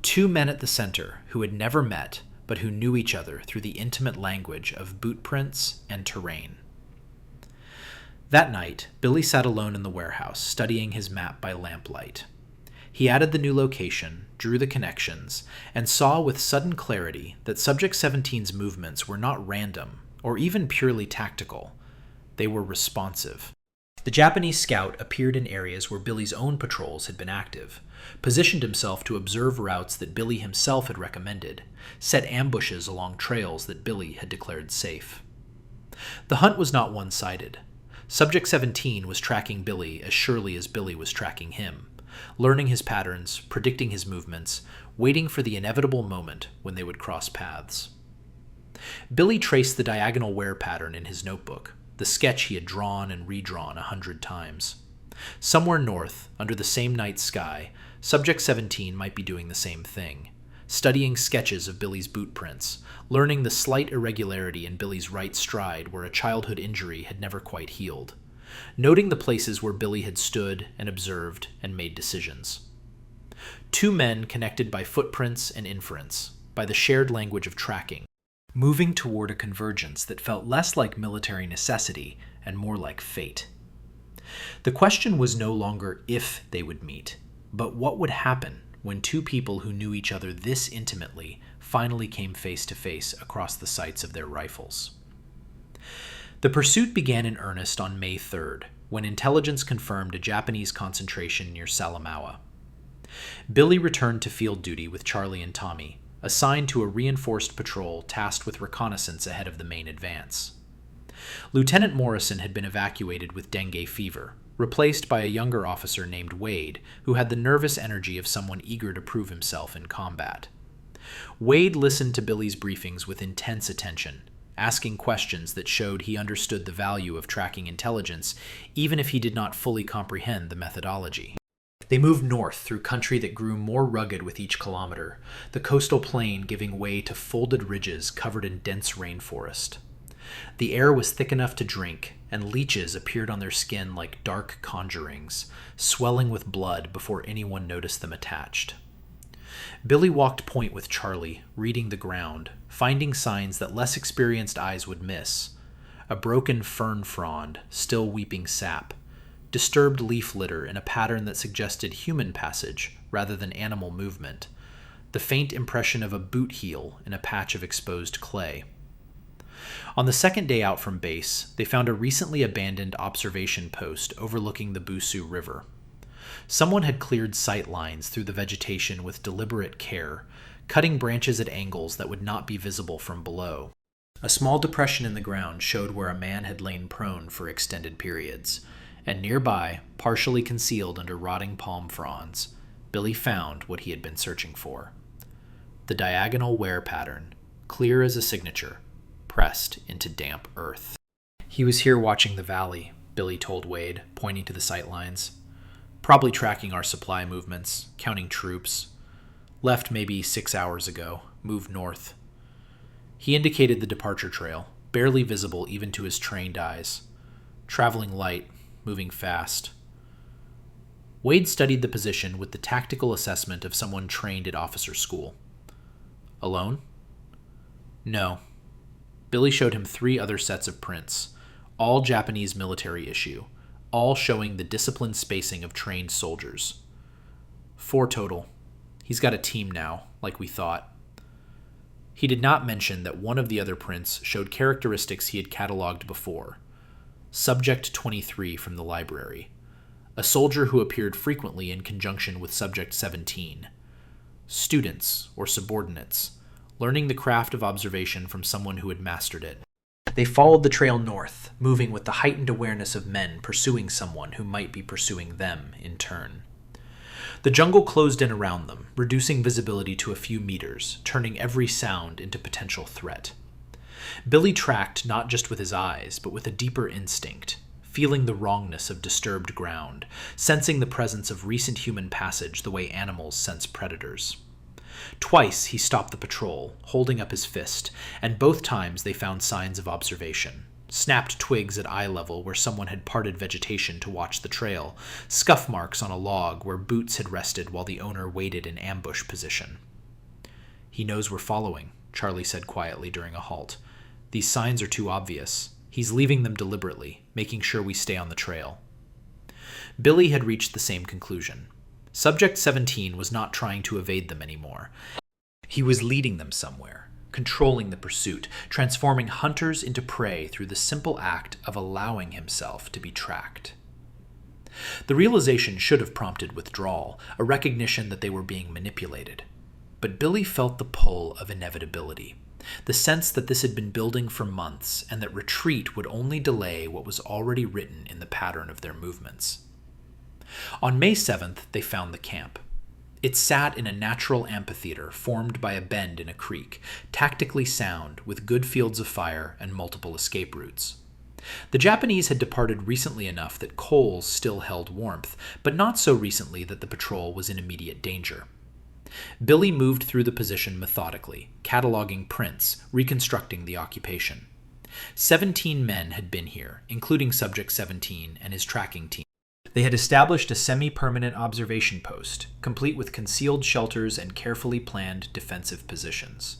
2 men at the center who had never met but who knew each other through the intimate language of bootprints and terrain. That night, Billy sat alone in the warehouse, studying his map by lamplight. He added the new location, drew the connections, and saw with sudden clarity that Subject 17's movements were not random or even purely tactical. They were responsive. The Japanese scout appeared in areas where Billy's own patrols had been active, positioned himself to observe routes that Billy himself had recommended, set ambushes along trails that Billy had declared safe. The hunt was not one-sided. Subject 17 was tracking Billy as surely as Billy was tracking him, learning his patterns, predicting his movements, waiting for the inevitable moment when they would cross paths. Billy traced the diagonal wear pattern in his notebook, the sketch he had drawn and redrawn 100 times. Somewhere north, under the same night sky, Subject 17 might be doing the same thing, studying sketches of Billy's boot prints, learning the slight irregularity in Billy's right stride where a childhood injury had never quite healed, noting the places where Billy had stood and observed and made decisions. 2 men connected by footprints and inference, by the shared language of tracking, moving toward a convergence that felt less like military necessity and more like fate. The question was no longer if they would meet, but what would happen when 2 people who knew each other this intimately finally came face to face across the sights of their rifles. The pursuit began in earnest on May 3rd, when intelligence confirmed a Japanese concentration near Salamaua. Billy returned to field duty with Charlie and Tommy, assigned to a reinforced patrol tasked with reconnaissance ahead of the main advance. Lieutenant Morrison had been evacuated with dengue fever, replaced by a younger officer named Wade, who had the nervous energy of someone eager to prove himself in combat. Wade listened to Billy's briefings with intense attention, asking questions that showed he understood the value of tracking intelligence, even if he did not fully comprehend the methodology. They moved north through country that grew more rugged with each kilometer, the coastal plain giving way to folded ridges covered in dense rainforest. The air was thick enough to drink, and leeches appeared on their skin like dark conjurings, swelling with blood before anyone noticed them attached. Billy walked point with Charlie, reading the ground, finding signs that less experienced eyes would miss. A broken fern frond, still weeping sap, disturbed leaf litter in a pattern that suggested human passage rather than animal movement, the faint impression of a boot heel in a patch of exposed clay. On the second day out from base, they found a recently abandoned observation post overlooking the Busu River. Someone had cleared sight lines through the vegetation with deliberate care, cutting branches at angles that would not be visible from below. A small depression in the ground showed where a man had lain prone for extended periods, and nearby, partially concealed under rotting palm fronds, Billy found what he had been searching for. The diagonal wear pattern, clear as a signature, pressed into damp earth. "He was here watching the valley," Billy told Wade, pointing to the sight lines. "Probably tracking our supply movements, counting troops. Left maybe 6 hours ago, moved north." He indicated the departure trail, barely visible even to his trained eyes. Traveling light, moving fast. Wade studied the position with the tactical assessment of someone trained at officer school. "Alone?" "No." Billy showed him 3 other sets of prints, all Japanese military issue, all showing the disciplined spacing of trained soldiers. 4 total. He's got a team now, like we thought. He did not mention that one of the other prints showed characteristics he had cataloged before. Subject 23 from the library, a soldier who appeared frequently in conjunction with Subject 17. Students, or subordinates, learning the craft of observation from someone who had mastered it. They followed the trail north, moving with the heightened awareness of men pursuing someone who might be pursuing them in turn. The jungle closed in around them, reducing visibility to a few meters, turning every sound into potential threat. Billy tracked not just with his eyes, but with a deeper instinct, feeling the wrongness of disturbed ground, sensing the presence of recent human passage the way animals sense predators. Twice he stopped the patrol, holding up his fist, and both times they found signs of observation. Snapped twigs at eye level where someone had parted vegetation to watch the trail, scuff marks on a log where boots had rested while the owner waited in ambush position. "He knows we're following," Charlie said quietly during a halt. "These signs are too obvious. He's leaving them deliberately, making sure we stay on the trail." Billy had reached the same conclusion. Subject 17 was not trying to evade them anymore. He was leading them somewhere, controlling the pursuit, transforming hunters into prey through the simple act of allowing himself to be tracked. The realization should have prompted withdrawal, a recognition that they were being manipulated. But Billy felt the pull of inevitability, the sense that this had been building for months and that retreat would only delay what was already written in the pattern of their movements. On May 7th, they found the camp. It sat in a natural amphitheater formed by a bend in a creek, tactically sound, with good fields of fire and multiple escape routes. The Japanese had departed recently enough that coals still held warmth, but not so recently that the patrol was in immediate danger. Billy moved through the position methodically, cataloging prints, reconstructing the occupation. 17 men had been here, including Subject 17 and his tracking team. They had established a semi-permanent observation post, complete with concealed shelters and carefully planned defensive positions.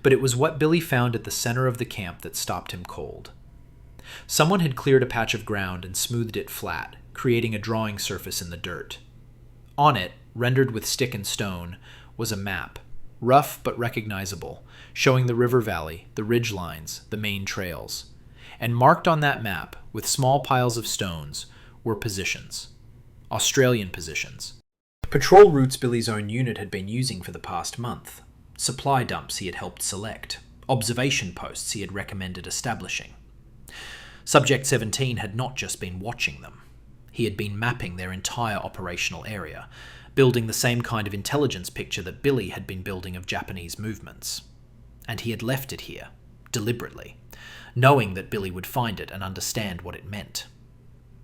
But it was what Billy found at the center of the camp that stopped him cold. Someone had cleared a patch of ground and smoothed it flat, creating a drawing surface in the dirt. On it, rendered with stick and stone, was a map, rough but recognizable, showing the river valley, the ridge lines, the main trails. And marked on that map, with small piles of stones, were positions. Australian positions. Patrol routes Billy's own unit had been using for the past month. Supply dumps he had helped select. Observation posts he had recommended establishing. Subject 17 had not just been watching them. He had been mapping their entire operational area, building the same kind of intelligence picture that Billy had been building of Japanese movements. And he had left it here, deliberately, knowing that Billy would find it and understand what it meant.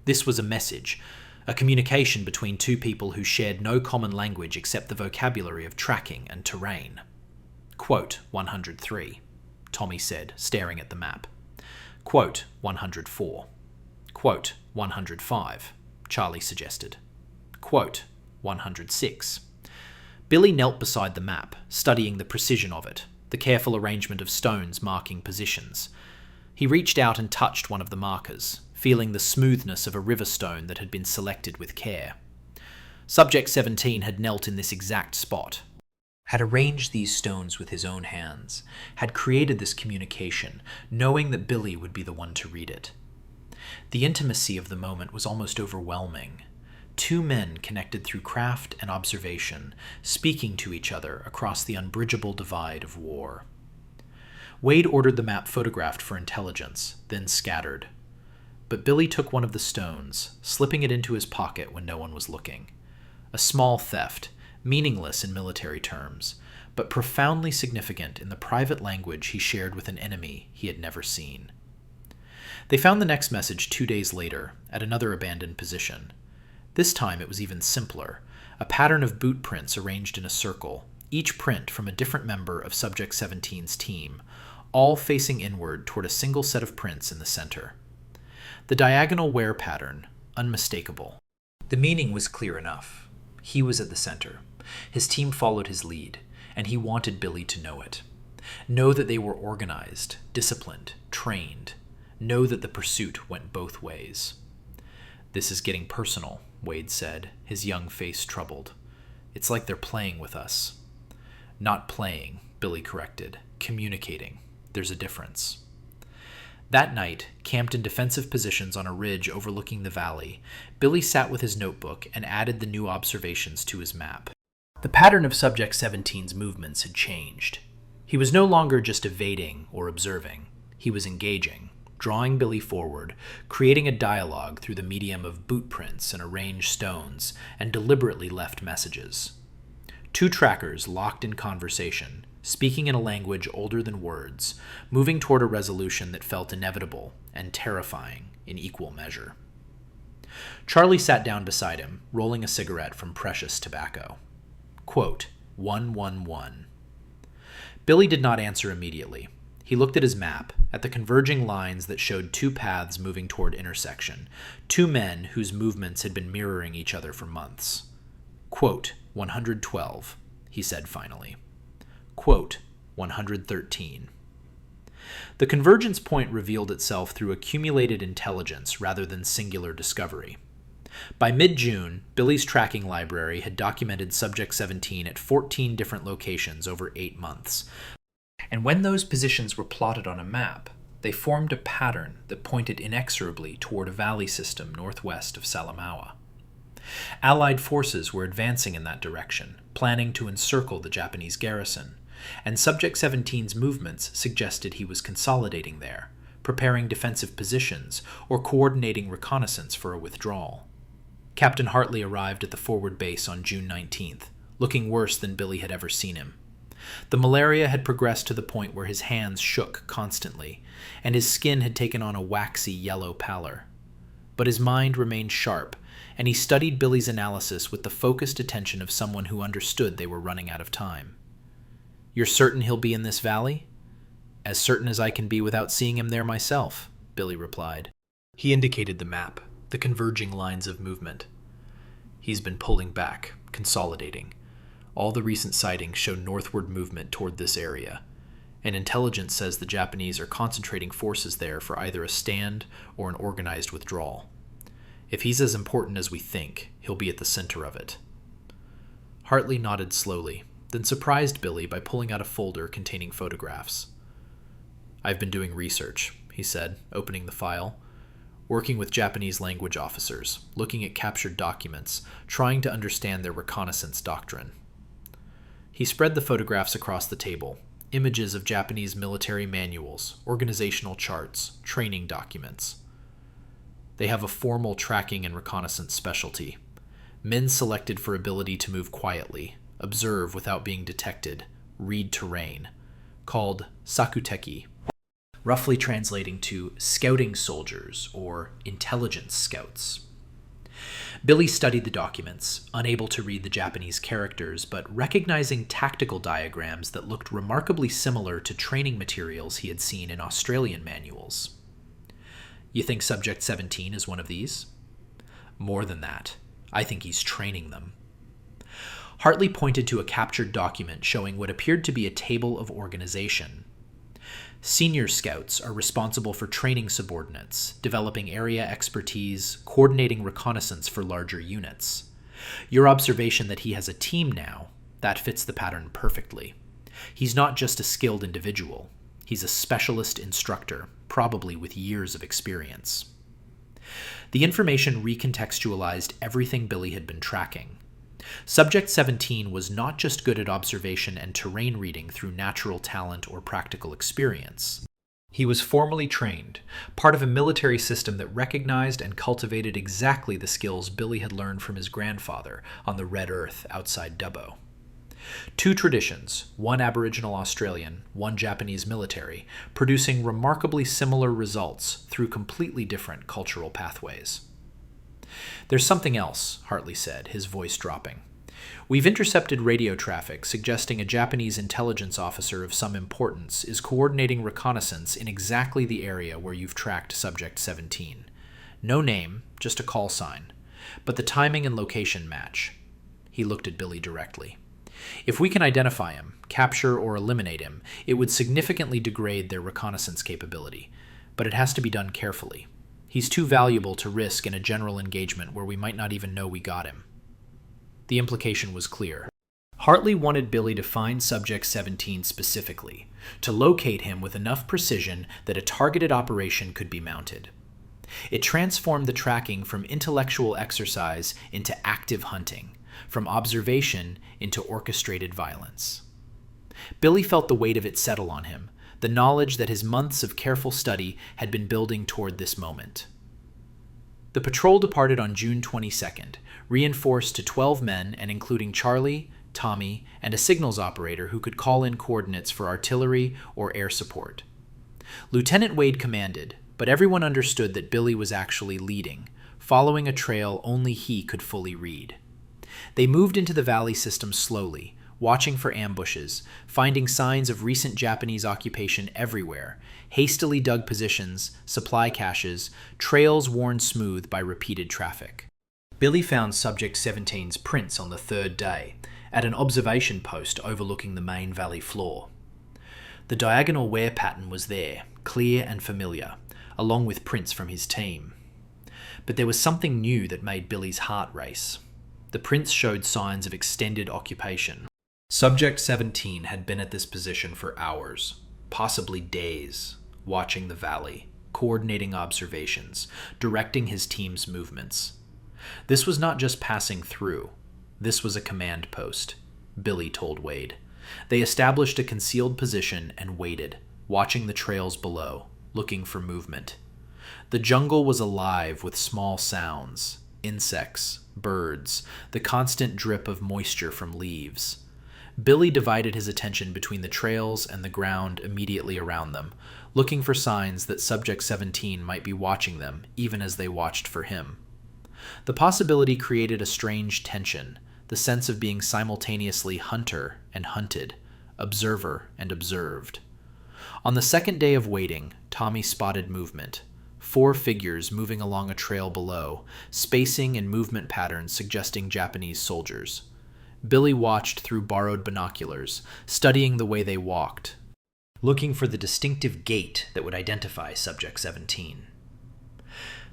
This was a message, a communication between two people who shared no common language except the vocabulary of tracking and terrain. Quote 103, Tommy said, staring at the map. Quote 104. Quote 105, Charlie suggested. Quote 106. Billy knelt beside the map, studying the precision of it, the careful arrangement of stones marking positions. He reached out and touched one of the markers, feeling the smoothness of a river stone that had been selected with care. Subject 17 had knelt in this exact spot, had arranged these stones with his own hands, had created this communication, knowing that Billy would be the one to read it. The intimacy of the moment was almost overwhelming. Two men connected through craft and observation, speaking to each other across the unbridgeable divide of war. Wade ordered the map photographed for intelligence, then scattered. But Billy took one of the stones, slipping it into his pocket when no one was looking. A small theft, meaningless in military terms, but profoundly significant in the private language he shared with an enemy he had never seen. They found the next message 2 days later, at another abandoned position. This time it was even simpler, a pattern of boot prints arranged in a circle, each print from a different member of Subject 17's team, all facing inward toward a single set of prints in the center. The diagonal wear pattern, unmistakable. The meaning was clear enough. He was at the center. His team followed his lead, and he wanted Billy to know it. Know that they were organized, disciplined, trained. Know that the pursuit went both ways. "This is getting personal," Wade said, his young face troubled. "It's like they're playing with us." "Not playing," Billy corrected. Communicating. There's a difference. That night, camped in defensive positions on a ridge overlooking the valley, Billy sat with his notebook and added the new observations to his map. The pattern of Subject 17's movements had changed. He was no longer just evading or observing. He was engaging, drawing Billy forward, creating a dialogue through the medium of bootprints and arranged stones, and deliberately left messages. Two trackers locked in conversation, speaking in a language older than words, moving toward a resolution that felt inevitable and terrifying in equal measure. Charlie sat down beside him, rolling a cigarette from precious tobacco. Quote, 111. Billy did not answer immediately. He looked at his map, at the converging lines that showed two paths moving toward intersection, two men whose movements had been mirroring each other for months. Quote, 112, he said finally. Quote, 113. The convergence point revealed itself through accumulated intelligence rather than singular discovery. By mid-June, Billy's tracking library had documented Subject 17 at 14 different locations over 8 months. And when those positions were plotted on a map, they formed a pattern that pointed inexorably toward a valley system northwest of Salamaua. Allied forces were advancing in that direction, planning to encircle the Japanese garrison, and Subject 17's movements suggested he was consolidating there, preparing defensive positions, or coordinating reconnaissance for a withdrawal. Captain Hartley arrived at the forward base on June 19th, looking worse than Billy had ever seen him. The malaria had progressed to the point where his hands shook constantly, and his skin had taken on a waxy yellow pallor. But his mind remained sharp, and he studied Billy's analysis with the focused attention of someone who understood they were running out of time. You're certain he'll be in this valley? As certain as I can be without seeing him there myself, Billy replied. He indicated the map, the converging lines of movement. He's been pulling back, consolidating. All the recent sightings show northward movement toward this area, and intelligence says the Japanese are concentrating forces there for either a stand or an organized withdrawal. If he's as important as we think, he'll be at the center of it. Hartley nodded slowly, then surprised Billy by pulling out a folder containing photographs. I've been doing research, he said, opening the file. Working with Japanese language officers, looking at captured documents, trying to understand their reconnaissance doctrine. He spread the photographs across the table, images of Japanese military manuals, organizational charts, training documents. They have a formal tracking and reconnaissance specialty. Men selected for ability to move quietly, observe without being detected, read terrain, called sakuteki, roughly translating to scouting soldiers or intelligence scouts. Billy studied the documents, unable to read the Japanese characters, but recognizing tactical diagrams that looked remarkably similar to training materials he had seen in Australian manuals. You think Subject 17 is one of these? More than that, I think he's training them. Hartley pointed to a captured document showing what appeared to be a table of organization. Senior scouts are responsible for training subordinates, developing area expertise, coordinating reconnaissance for larger units. Your observation that he has a team now, that fits the pattern perfectly. He's not just a skilled individual. He's a specialist instructor, probably with years of experience. The information recontextualized everything Billy had been tracking. Subject 17 was not just good at observation and terrain reading through natural talent or practical experience. He was formally trained, part of a military system that recognized and cultivated exactly the skills Billy had learned from his grandfather on the Red Earth outside Dubbo. Two traditions, one Aboriginal Australian, one Japanese military, producing remarkably similar results through completely different cultural pathways. There's something else, Hartley said, his voice dropping. We've intercepted radio traffic suggesting a Japanese intelligence officer of some importance is coordinating reconnaissance in exactly the area where you've tracked Subject 17. No name, just a call sign. But the timing and location match. He looked at Billy directly. If we can identify him, capture or eliminate him, it would significantly degrade their reconnaissance capability. But it has to be done carefully. He's too valuable to risk in a general engagement where we might not even know we got him. The implication was clear. Hartley wanted Billy to find Subject 17 specifically, to locate him with enough precision that a targeted operation could be mounted. It transformed the tracking from intellectual exercise into active hunting, from observation into orchestrated violence. Billy felt the weight of it settle on him, the knowledge that his months of careful study had been building toward this moment. The patrol departed on June 22nd, reinforced to 12 men and including Charlie, Tommy, and a signals operator who could call in coordinates for artillery or air support. Lieutenant Wade commanded, but everyone understood that Billy was actually leading, following a trail only he could fully read. They moved into the valley system slowly, watching for ambushes, finding signs of recent Japanese occupation everywhere, hastily dug positions, supply caches, trails worn smooth by repeated traffic. Billy found Subject 17's prints on the third day, at an observation post overlooking the main valley floor. The diagonal wear pattern was there, clear and familiar, along with prints from his team. But there was something new that made Billy's heart race. The prints showed signs of extended occupation. Subject 17 had been at this position for hours, possibly days, watching the valley, coordinating observations, directing his team's movements. This was not just passing through. This was a command post, Billy told Wade. They established a concealed position and waited, watching the trails below, looking for movement. The jungle was alive with small sounds, insects, birds, the constant drip of moisture from leaves. Billy divided his attention between the trails and the ground immediately around them, looking for signs that Subject 17 might be watching them even as they watched for him. The possibility created a strange tension, the sense of being simultaneously hunter and hunted, observer and observed. On the second day of waiting, Tommy spotted movement. 4 figures moving along a trail below, spacing and movement patterns suggesting Japanese soldiers. Billy watched through borrowed binoculars, studying the way they walked, looking for the distinctive gait that would identify Subject 17.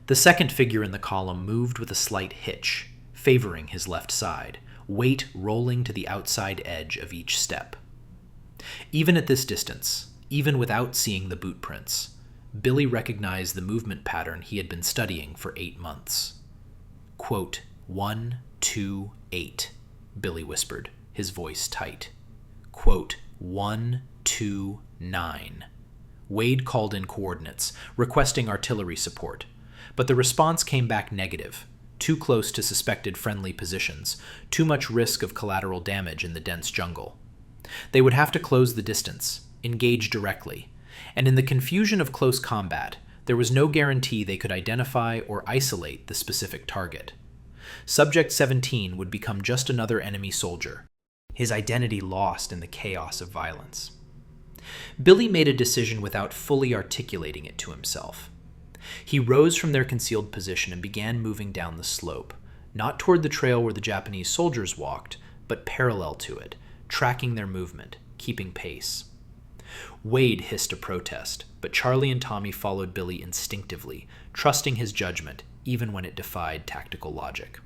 The second figure in the column moved with a slight hitch, favoring his left side, weight rolling to the outside edge of each step. Even at this distance, even without seeing the boot prints, Billy recognized the movement pattern he had been studying for 8 months. Quote, 1, 2, 8, Billy whispered, his voice tight. Quote, 1, 2, 9. Wade called in coordinates, requesting artillery support, but the response came back negative. Too close to suspected friendly positions, too much risk of collateral damage in the dense jungle. They would have to close the distance, engage directly, and in the confusion of close combat, there was no guarantee they could identify or isolate the specific target. Subject 17 would become just another enemy soldier, his identity lost in the chaos of violence. Billy made a decision without fully articulating it to himself. He rose from their concealed position and began moving down the slope, not toward the trail where the Japanese soldiers walked, but parallel to it, tracking their movement, keeping pace. Wade hissed a protest, but Charlie and Tommy followed Billy instinctively, trusting his judgment, even when it defied tactical logic.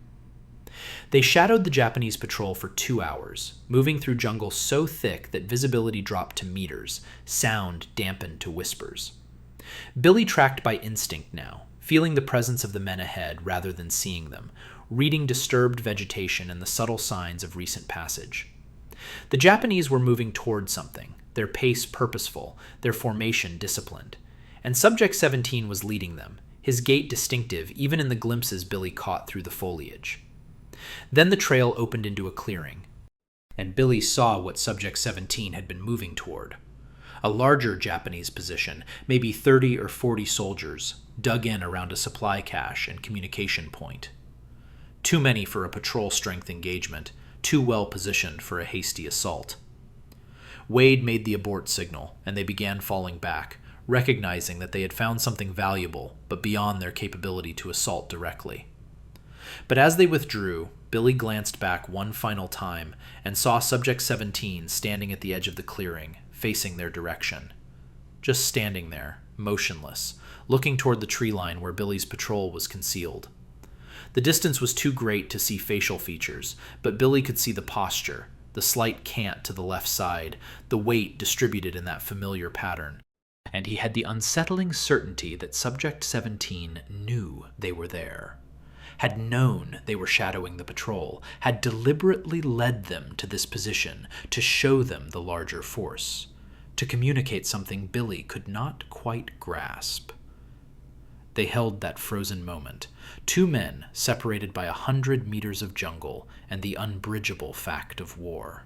They shadowed the Japanese patrol for 2 hours, moving through jungle so thick that visibility dropped to meters, sound dampened to whispers. Billy tracked by instinct now, feeling the presence of the men ahead rather than seeing them, reading disturbed vegetation and the subtle signs of recent passage. The Japanese were moving toward something, their pace purposeful, their formation disciplined, and Subject 17 was leading them, his gait distinctive even in the glimpses Billy caught through the foliage. Then the trail opened into a clearing, and Billy saw what Subject 17 had been moving toward. A larger Japanese position, maybe 30 or 40 soldiers, dug in around a supply cache and communication point. Too many for a patrol-strength engagement, too well positioned for a hasty assault. Wade made the abort signal, and they began falling back, recognizing that they had found something valuable, but beyond their capability to assault directly. But as they withdrew, Billy glanced back one final time and saw Subject 17 standing at the edge of the clearing, facing their direction. Just standing there, motionless, looking toward the tree line where Billy's patrol was concealed. The distance was too great to see facial features, but Billy could see the posture, the slight cant to the left side, the weight distributed in that familiar pattern. And he had the unsettling certainty that Subject 17 knew they were there, had known they were shadowing the patrol, had deliberately led them to this position to show them the larger force, to communicate something Billy could not quite grasp. They held that frozen moment, two men separated by 100 meters of jungle and the unbridgeable fact of war,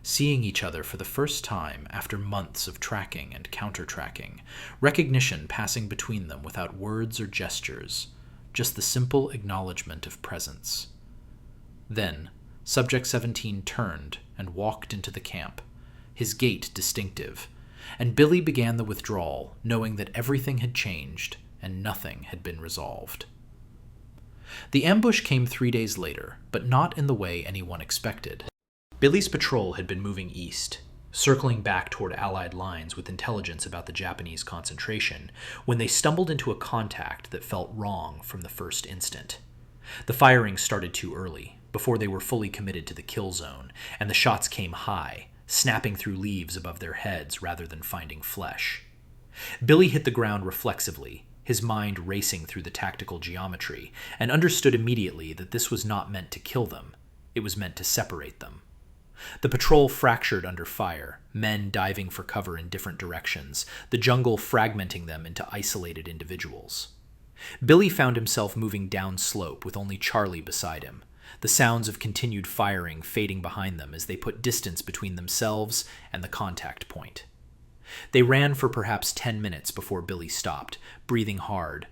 seeing each other for the first time after months of tracking and counter-tracking, recognition passing between them without words or gestures, just the simple acknowledgement of presence. Then, Subject 17 turned and walked into the camp, his gait distinctive, and Billy began the withdrawal, knowing that everything had changed and nothing had been resolved. The ambush came 3 days later, but not in the way anyone expected. Billy's patrol had been moving east, circling back toward Allied lines with intelligence about the Japanese concentration, when they stumbled into a contact that felt wrong from the first instant. The firing started too early, before they were fully committed to the kill zone, and the shots came high, snapping through leaves above their heads rather than finding flesh. Billy hit the ground reflexively, his mind racing through the tactical geometry, and understood immediately that this was not meant to kill them. It was meant to separate them. The patrol fractured under fire, men diving for cover in different directions, the jungle fragmenting them into isolated individuals. Billy found himself moving downslope with only Charlie beside him, the sounds of continued firing fading behind them as they put distance between themselves and the contact point. They ran for perhaps 10 minutes before Billy stopped, breathing hard,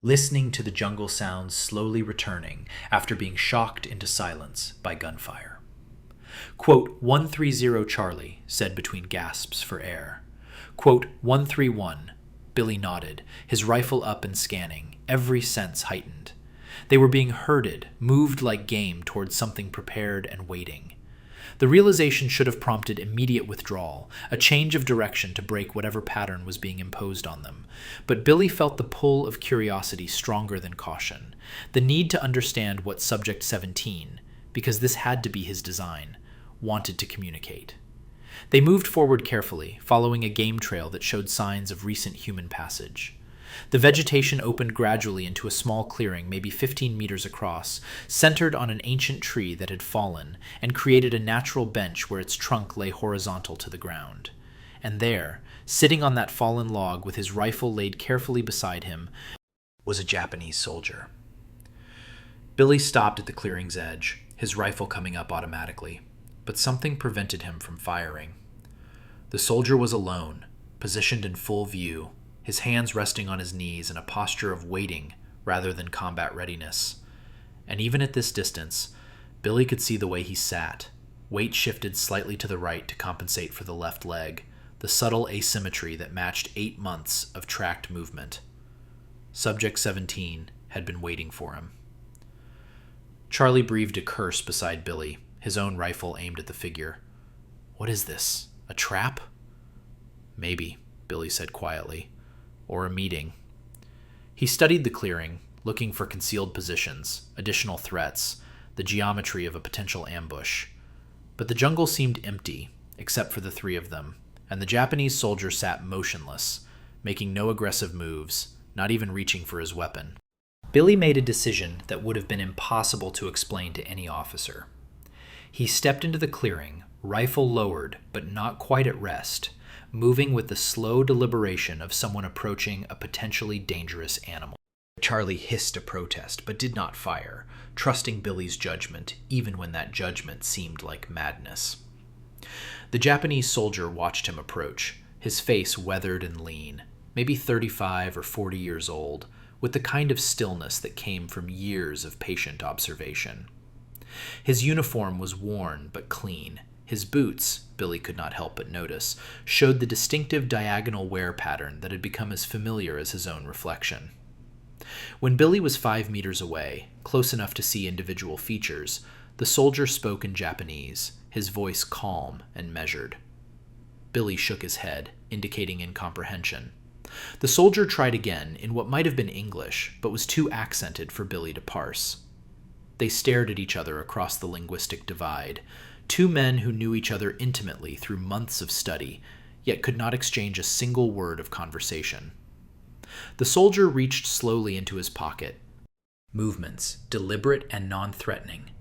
listening to the jungle sounds slowly returning after being shocked into silence by gunfire. Quote, 130 Charlie, said between gasps for air. Quote, 131. Billy nodded, his rifle up and scanning, every sense heightened. They were being herded, moved like game towards something prepared and waiting. The realization should have prompted immediate withdrawal, a change of direction to break whatever pattern was being imposed on them. But Billy felt the pull of curiosity stronger than caution, the need to understand what Subject 17, because this had to be his design, wanted to communicate. They moved forward carefully, following a game trail that showed signs of recent human passage. The vegetation opened gradually into a small clearing, maybe 15 meters across, centered on an ancient tree that had fallen and created a natural bench where its trunk lay horizontal to the ground. And there, sitting on that fallen log with his rifle laid carefully beside him, was a Japanese soldier. Billy stopped at the clearing's edge, his rifle coming up automatically, but something prevented him from firing. The soldier was alone, positioned in full view, his hands resting on his knees in a posture of waiting rather than combat readiness. And even at this distance, Billy could see the way he sat, weight shifted slightly to the right to compensate for the left leg, the subtle asymmetry that matched 8 months of tracked movement. Subject 17 had been waiting for him. Charlie breathed a curse beside Billy, his own rifle aimed at the figure. "What is this? A trap?" "Maybe," Billy said quietly. "Or a meeting." He studied the clearing, looking for concealed positions, additional threats, the geometry of a potential ambush. But the jungle seemed empty, except for the 3 of them, and the Japanese soldier sat motionless, making no aggressive moves, not even reaching for his weapon. Billy made a decision that would have been impossible to explain to any officer. He stepped into the clearing, rifle lowered but not quite at rest, moving with the slow deliberation of someone approaching a potentially dangerous animal. Charlie hissed a protest but did not fire, trusting Billy's judgment even when that judgment seemed like madness. The Japanese soldier watched him approach, his face weathered and lean, maybe 35 or 40 years old, with the kind of stillness that came from years of patient observation. His uniform was worn but clean. His boots, Billy could not help but notice, showed the distinctive diagonal wear pattern that had become as familiar as his own reflection. When Billy was 5 meters away, close enough to see individual features, the soldier spoke in Japanese, his voice calm and measured. Billy shook his head, indicating incomprehension. The soldier tried again in what might have been English, but was too accented for Billy to parse. They stared at each other across the linguistic divide, Two men who knew each other intimately through months of study, yet could not exchange a single word of conversation. The soldier reached slowly into his pocket, movements deliberate and non-threatening,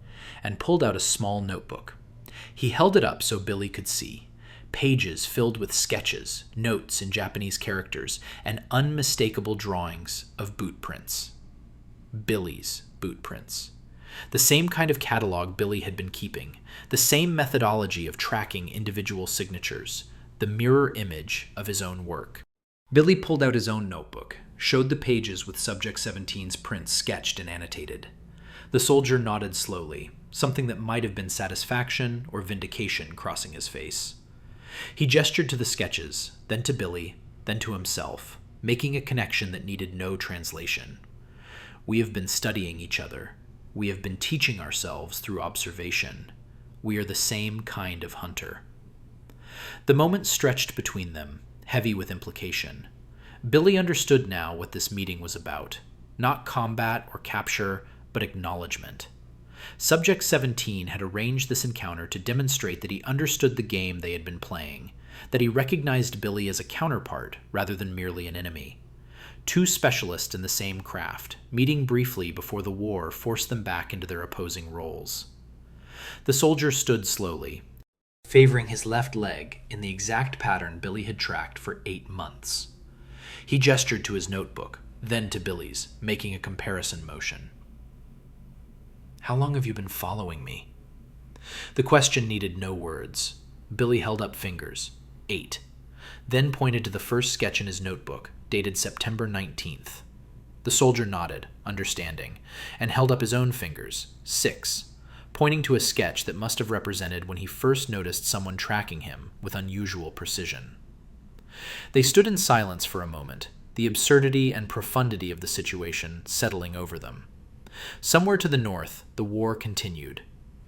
and pulled out a small notebook. He held it up so Billy could see. Pages filled with sketches, notes in Japanese characters, and unmistakable drawings of bootprints. Billy's bootprints. The same kind of catalog Billy had been keeping, the same methodology of tracking individual signatures, the mirror image of his own work. Billy pulled out his own notebook, showed the pages with Subject 17's prints sketched and annotated. The soldier nodded slowly, something that might have been satisfaction or vindication crossing his face. He gestured to the sketches, then to Billy, then to himself, making a connection that needed no translation. We have been studying each other. We have been teaching ourselves through observation. We are the same kind of hunter. The moment stretched between them, heavy with implication. Billy understood now what this meeting was about. Not combat or capture, but acknowledgement. Subject 17 had arranged this encounter to demonstrate that he understood the game they had been playing, that he recognized Billy as a counterpart rather than merely an enemy. Two specialists in the same craft, meeting briefly before the war forced them back into their opposing roles. The soldier stood slowly, favoring his left leg in the exact pattern Billy had tracked for 8 months. He gestured to his notebook, then to Billy's, making a comparison motion. "How long have you been following me?" The question needed no words. Billy held up fingers. 8. Then pointed to the first sketch in his notebook, dated September 19th. The soldier nodded, understanding, and held up his own fingers. 6. Pointing to a sketch that must have represented when he first noticed someone tracking him with unusual precision. They stood in silence for a moment, the absurdity and profundity of the situation settling over them. Somewhere to the north, the war continued.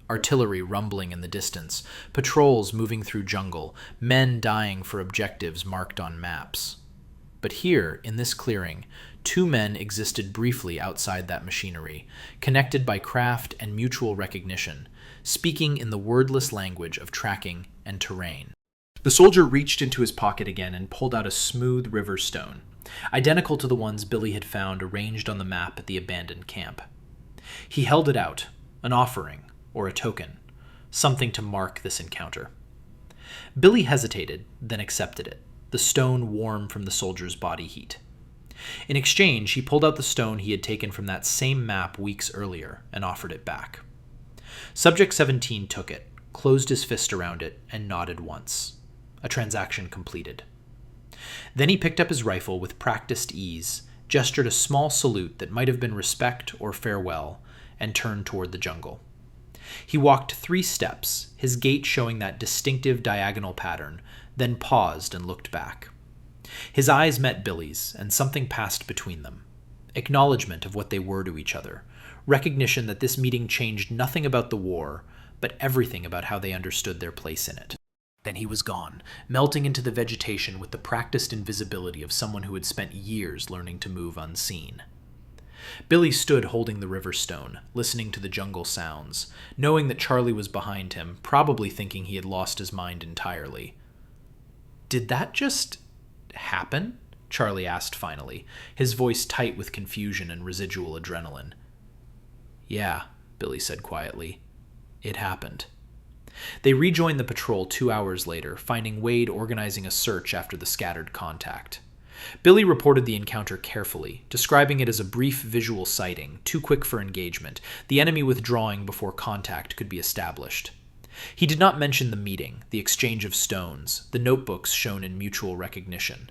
Artillery rumbling in the distance, patrols moving through jungle, men dying for objectives marked on maps. But here, in this clearing, two men existed briefly outside that machinery, connected by craft and mutual recognition, speaking in the wordless language of tracking and terrain. The soldier reached into his pocket again and pulled out a smooth river stone, identical to the ones Billy had found arranged on the map at the abandoned camp. He held it out, an offering, or a token, something to mark this encounter. Billy hesitated, then accepted it, the stone warm from the soldier's body heat. In exchange, he pulled out the stone he had taken from that same map weeks earlier and offered it back. Subject 17 took it, closed his fist around it, and nodded once. A transaction completed. Then he picked up his rifle with practiced ease, gestured a small salute that might have been respect or farewell, and turned toward the jungle. He walked 3 steps, his gait showing that distinctive diagonal pattern, then paused and looked back. His eyes met Billy's, and something passed between them. Acknowledgement of what they were to each other, recognition that this meeting changed nothing about the war, but everything about how they understood their place in it. Then he was gone, melting into the vegetation with the practiced invisibility of someone who had spent years learning to move unseen. Billy stood holding the river stone, listening to the jungle sounds, knowing that Charlie was behind him, probably thinking he had lost his mind entirely. "Did that just happen?" Charlie asked finally, his voice tight with confusion and residual adrenaline. "Yeah," Billy said quietly. "It happened." They rejoined the patrol 2 hours later, finding Wade organizing a search after the scattered contact. Billy reported the encounter carefully, describing it as a brief visual sighting, too quick for engagement, the enemy withdrawing before contact could be established. He did not mention the meeting, the exchange of stones, the notebooks shown in mutual recognition.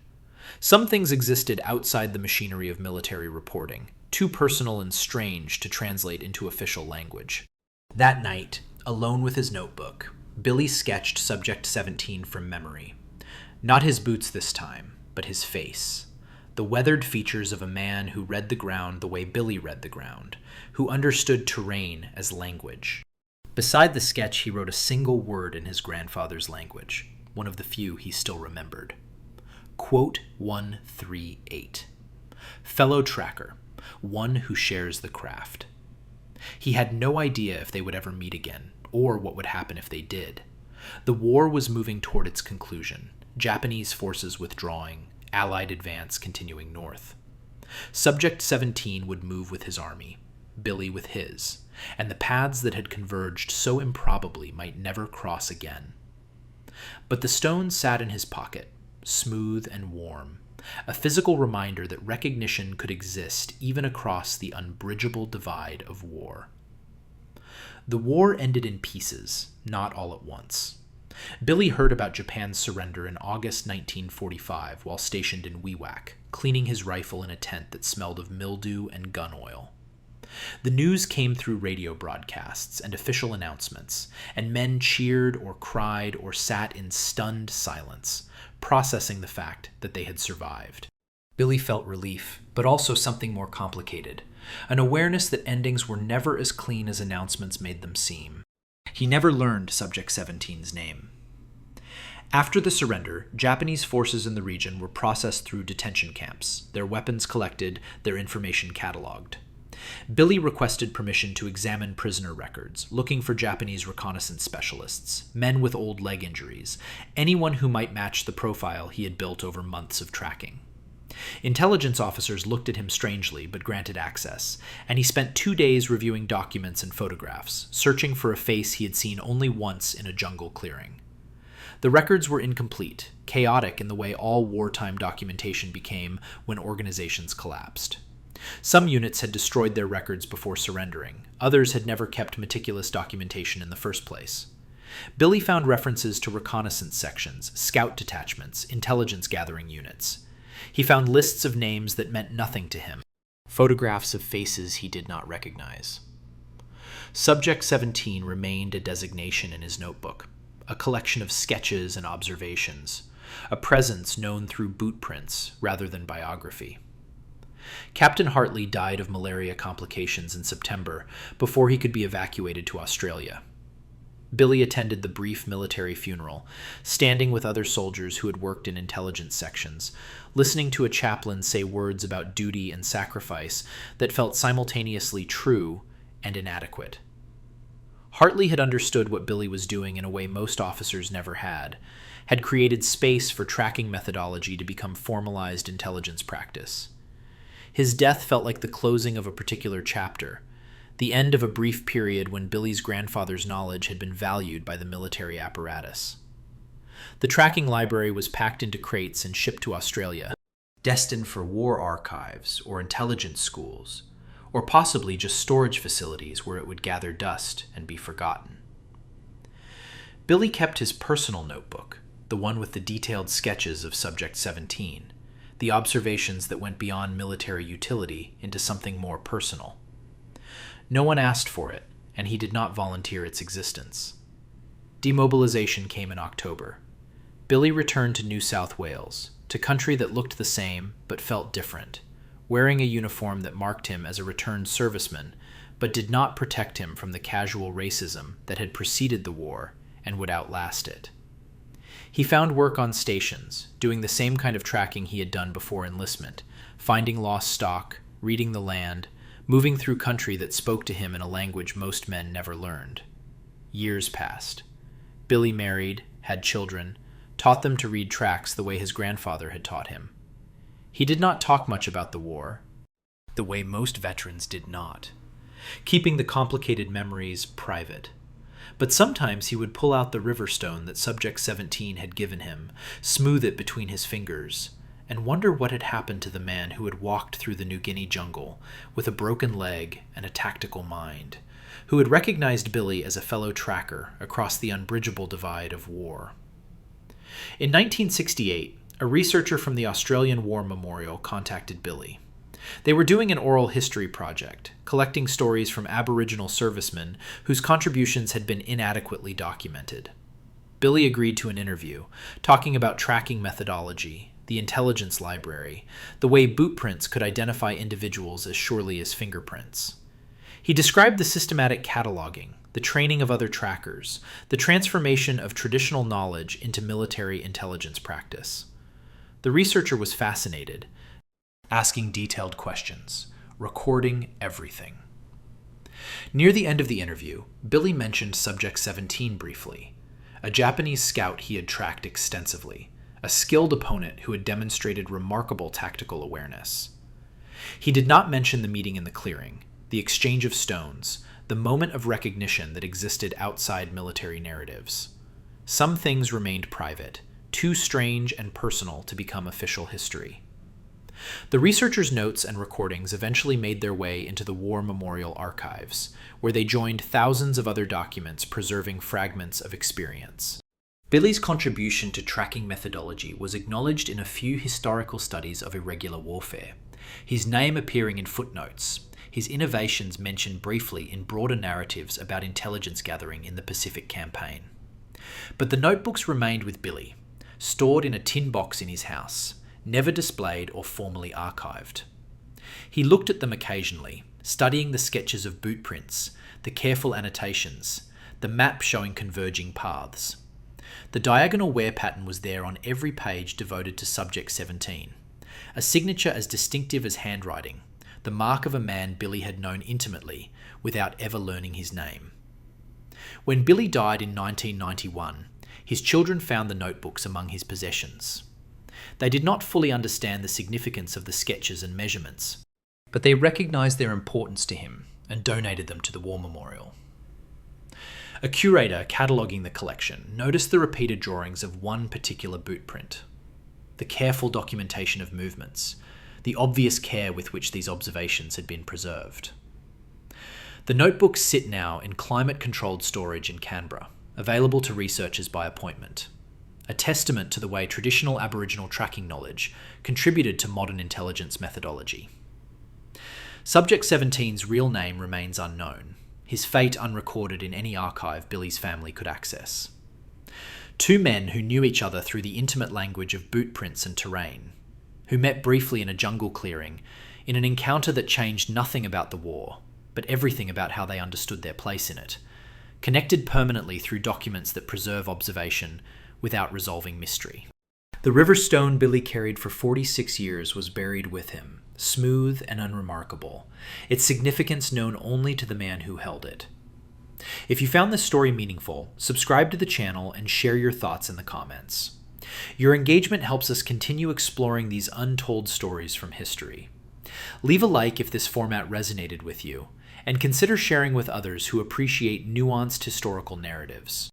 Some things existed outside the machinery of military reporting, too personal and strange to translate into official language. That night, alone with his notebook, Billy sketched Subject 17 from memory. Not his boots this time, but his face. The weathered features of a man who read the ground the way Billy read the ground, who understood terrain as language. Beside the sketch, he wrote a single word in his grandfather's language, one of the few he still remembered. Quote 138. Fellow tracker, one who shares the craft. He had no idea if they would ever meet again, or what would happen if they did. The war was moving toward its conclusion, Japanese forces withdrawing, Allied advance continuing north. Subject 17 would move with his army, Billy with his, and the paths that had converged so improbably might never cross again. But the stone sat in his pocket, smooth and warm, a physical reminder that recognition could exist even across the unbridgeable divide of war. The war ended in pieces, not all at once. Billy heard about Japan's surrender in August 1945 while stationed in Wewak, cleaning his rifle in a tent that smelled of mildew and gun oil. The news came through radio broadcasts and official announcements, and men cheered or cried or sat in stunned silence, processing the fact that they had survived. Billy felt relief, but also something more complicated, an awareness that endings were never as clean as announcements made them seem. He never learned Subject 17's name. After the surrender, Japanese forces in the region were processed through detention camps, their weapons collected, their information cataloged. Billy requested permission to examine prisoner records, looking for Japanese reconnaissance specialists, men with old leg injuries, anyone who might match the profile he had built over months of tracking. Intelligence officers looked at him strangely but granted access, and he spent 2 days reviewing documents and photographs, searching for a face he had seen only once in a jungle clearing. The records were incomplete, chaotic in the way all wartime documentation became when organizations collapsed. Some units had destroyed their records before surrendering, others had never kept meticulous documentation in the first place. Billy found references to reconnaissance sections, scout detachments, intelligence gathering units. He found lists of names that meant nothing to him, photographs of faces he did not recognize. Subject 17 remained a designation in his notebook, a collection of sketches and observations, a presence known through bootprints rather than biography. Captain Hartley died of malaria complications in September before he could be evacuated to Australia. Billy attended the brief military funeral, standing with other soldiers who had worked in intelligence sections, listening to a chaplain say words about duty and sacrifice that felt simultaneously true and inadequate. Hartley had understood what Billy was doing in a way most officers never had created space for tracking methodology to become formalized intelligence practice. His death felt like the closing of a particular chapter, the end of a brief period when Billy's grandfather's knowledge had been valued by the military apparatus. The tracking library was packed into crates and shipped to Australia, destined for war archives or intelligence schools, or possibly just storage facilities where it would gather dust and be forgotten. Billy kept his personal notebook, the one with the detailed sketches of Subject 17, the observations that went beyond military utility into something more personal. No one asked for it, and he did not volunteer its existence. Demobilization came in October. Billy returned to New South Wales, to country that looked the same but felt different, wearing a uniform that marked him as a returned serviceman, but did not protect him from the casual racism that had preceded the war and would outlast it. He found work on stations, doing the same kind of tracking he had done before enlistment, finding lost stock, reading the land, moving through country that spoke to him in a language most men never learned. Years passed. Billy married, had children, taught them to read tracks the way his grandfather had taught him. He did not talk much about the war, the way most veterans did not, keeping the complicated memories private. But sometimes he would pull out the river stone that Subject 17 had given him, smooth it between his fingers, and wonder what had happened to the man who had walked through the New Guinea jungle with a broken leg and a tactical mind, who had recognized Billy as a fellow tracker across the unbridgeable divide of war. In 1968, a researcher from the Australian War Memorial contacted Billy. They were doing an oral history project, collecting stories from Aboriginal servicemen whose contributions had been inadequately documented. Billy agreed to an interview, talking about tracking methodology, the intelligence library, the way bootprints could identify individuals as surely as fingerprints. He described the systematic cataloging, the training of other trackers, the transformation of traditional knowledge into military intelligence practice. The researcher was fascinated, asking detailed questions, recording everything. Near the end of the interview, Billy mentioned Subject 17 briefly, a Japanese scout he had tracked extensively, a skilled opponent who had demonstrated remarkable tactical awareness. He did not mention the meeting in the clearing, the exchange of stones, the moment of recognition that existed outside military narratives. Some things remained private, too strange and personal to become official history. The researchers' notes and recordings eventually made their way into the War Memorial Archives, where they joined thousands of other documents preserving fragments of experience. Billy's contribution to tracking methodology was acknowledged in a few historical studies of irregular warfare, his name appearing in footnotes, his innovations mentioned briefly in broader narratives about intelligence gathering in the Pacific Campaign. But the notebooks remained with Billy, stored in a tin box in his house, never displayed or formally archived. He looked at them occasionally, studying the sketches of bootprints, the careful annotations, the map showing converging paths. The diagonal wear pattern was there on every page devoted to Subject 17, a signature as distinctive as handwriting, the mark of a man Billy had known intimately without ever learning his name. When Billy died in 1991, his children found the notebooks among his possessions. They did not fully understand the significance of the sketches and measurements, but they recognized their importance to him and donated them to the War Memorial. A curator cataloguing the collection noticed the repeated drawings of one particular bootprint, the careful documentation of movements, the obvious care with which these observations had been preserved. The notebooks sit now in climate-controlled storage in Canberra, available to researchers by appointment, a testament to the way traditional Aboriginal tracking knowledge contributed to modern intelligence methodology. Subject 17's real name remains unknown, his fate unrecorded in any archive Billy's family could access. Two men who knew each other through the intimate language of bootprints and terrain, who met briefly in a jungle clearing, in an encounter that changed nothing about the war, but everything about how they understood their place in it, connected permanently through documents that preserve observation without resolving mystery. The river stone Billy carried for 46 years was buried with him, smooth and unremarkable, its significance known only to the man who held it. If you found this story meaningful, subscribe to the channel and share your thoughts in the comments. Your engagement helps us continue exploring these untold stories from history. Leave a like if this format resonated with you, and consider sharing with others who appreciate nuanced historical narratives.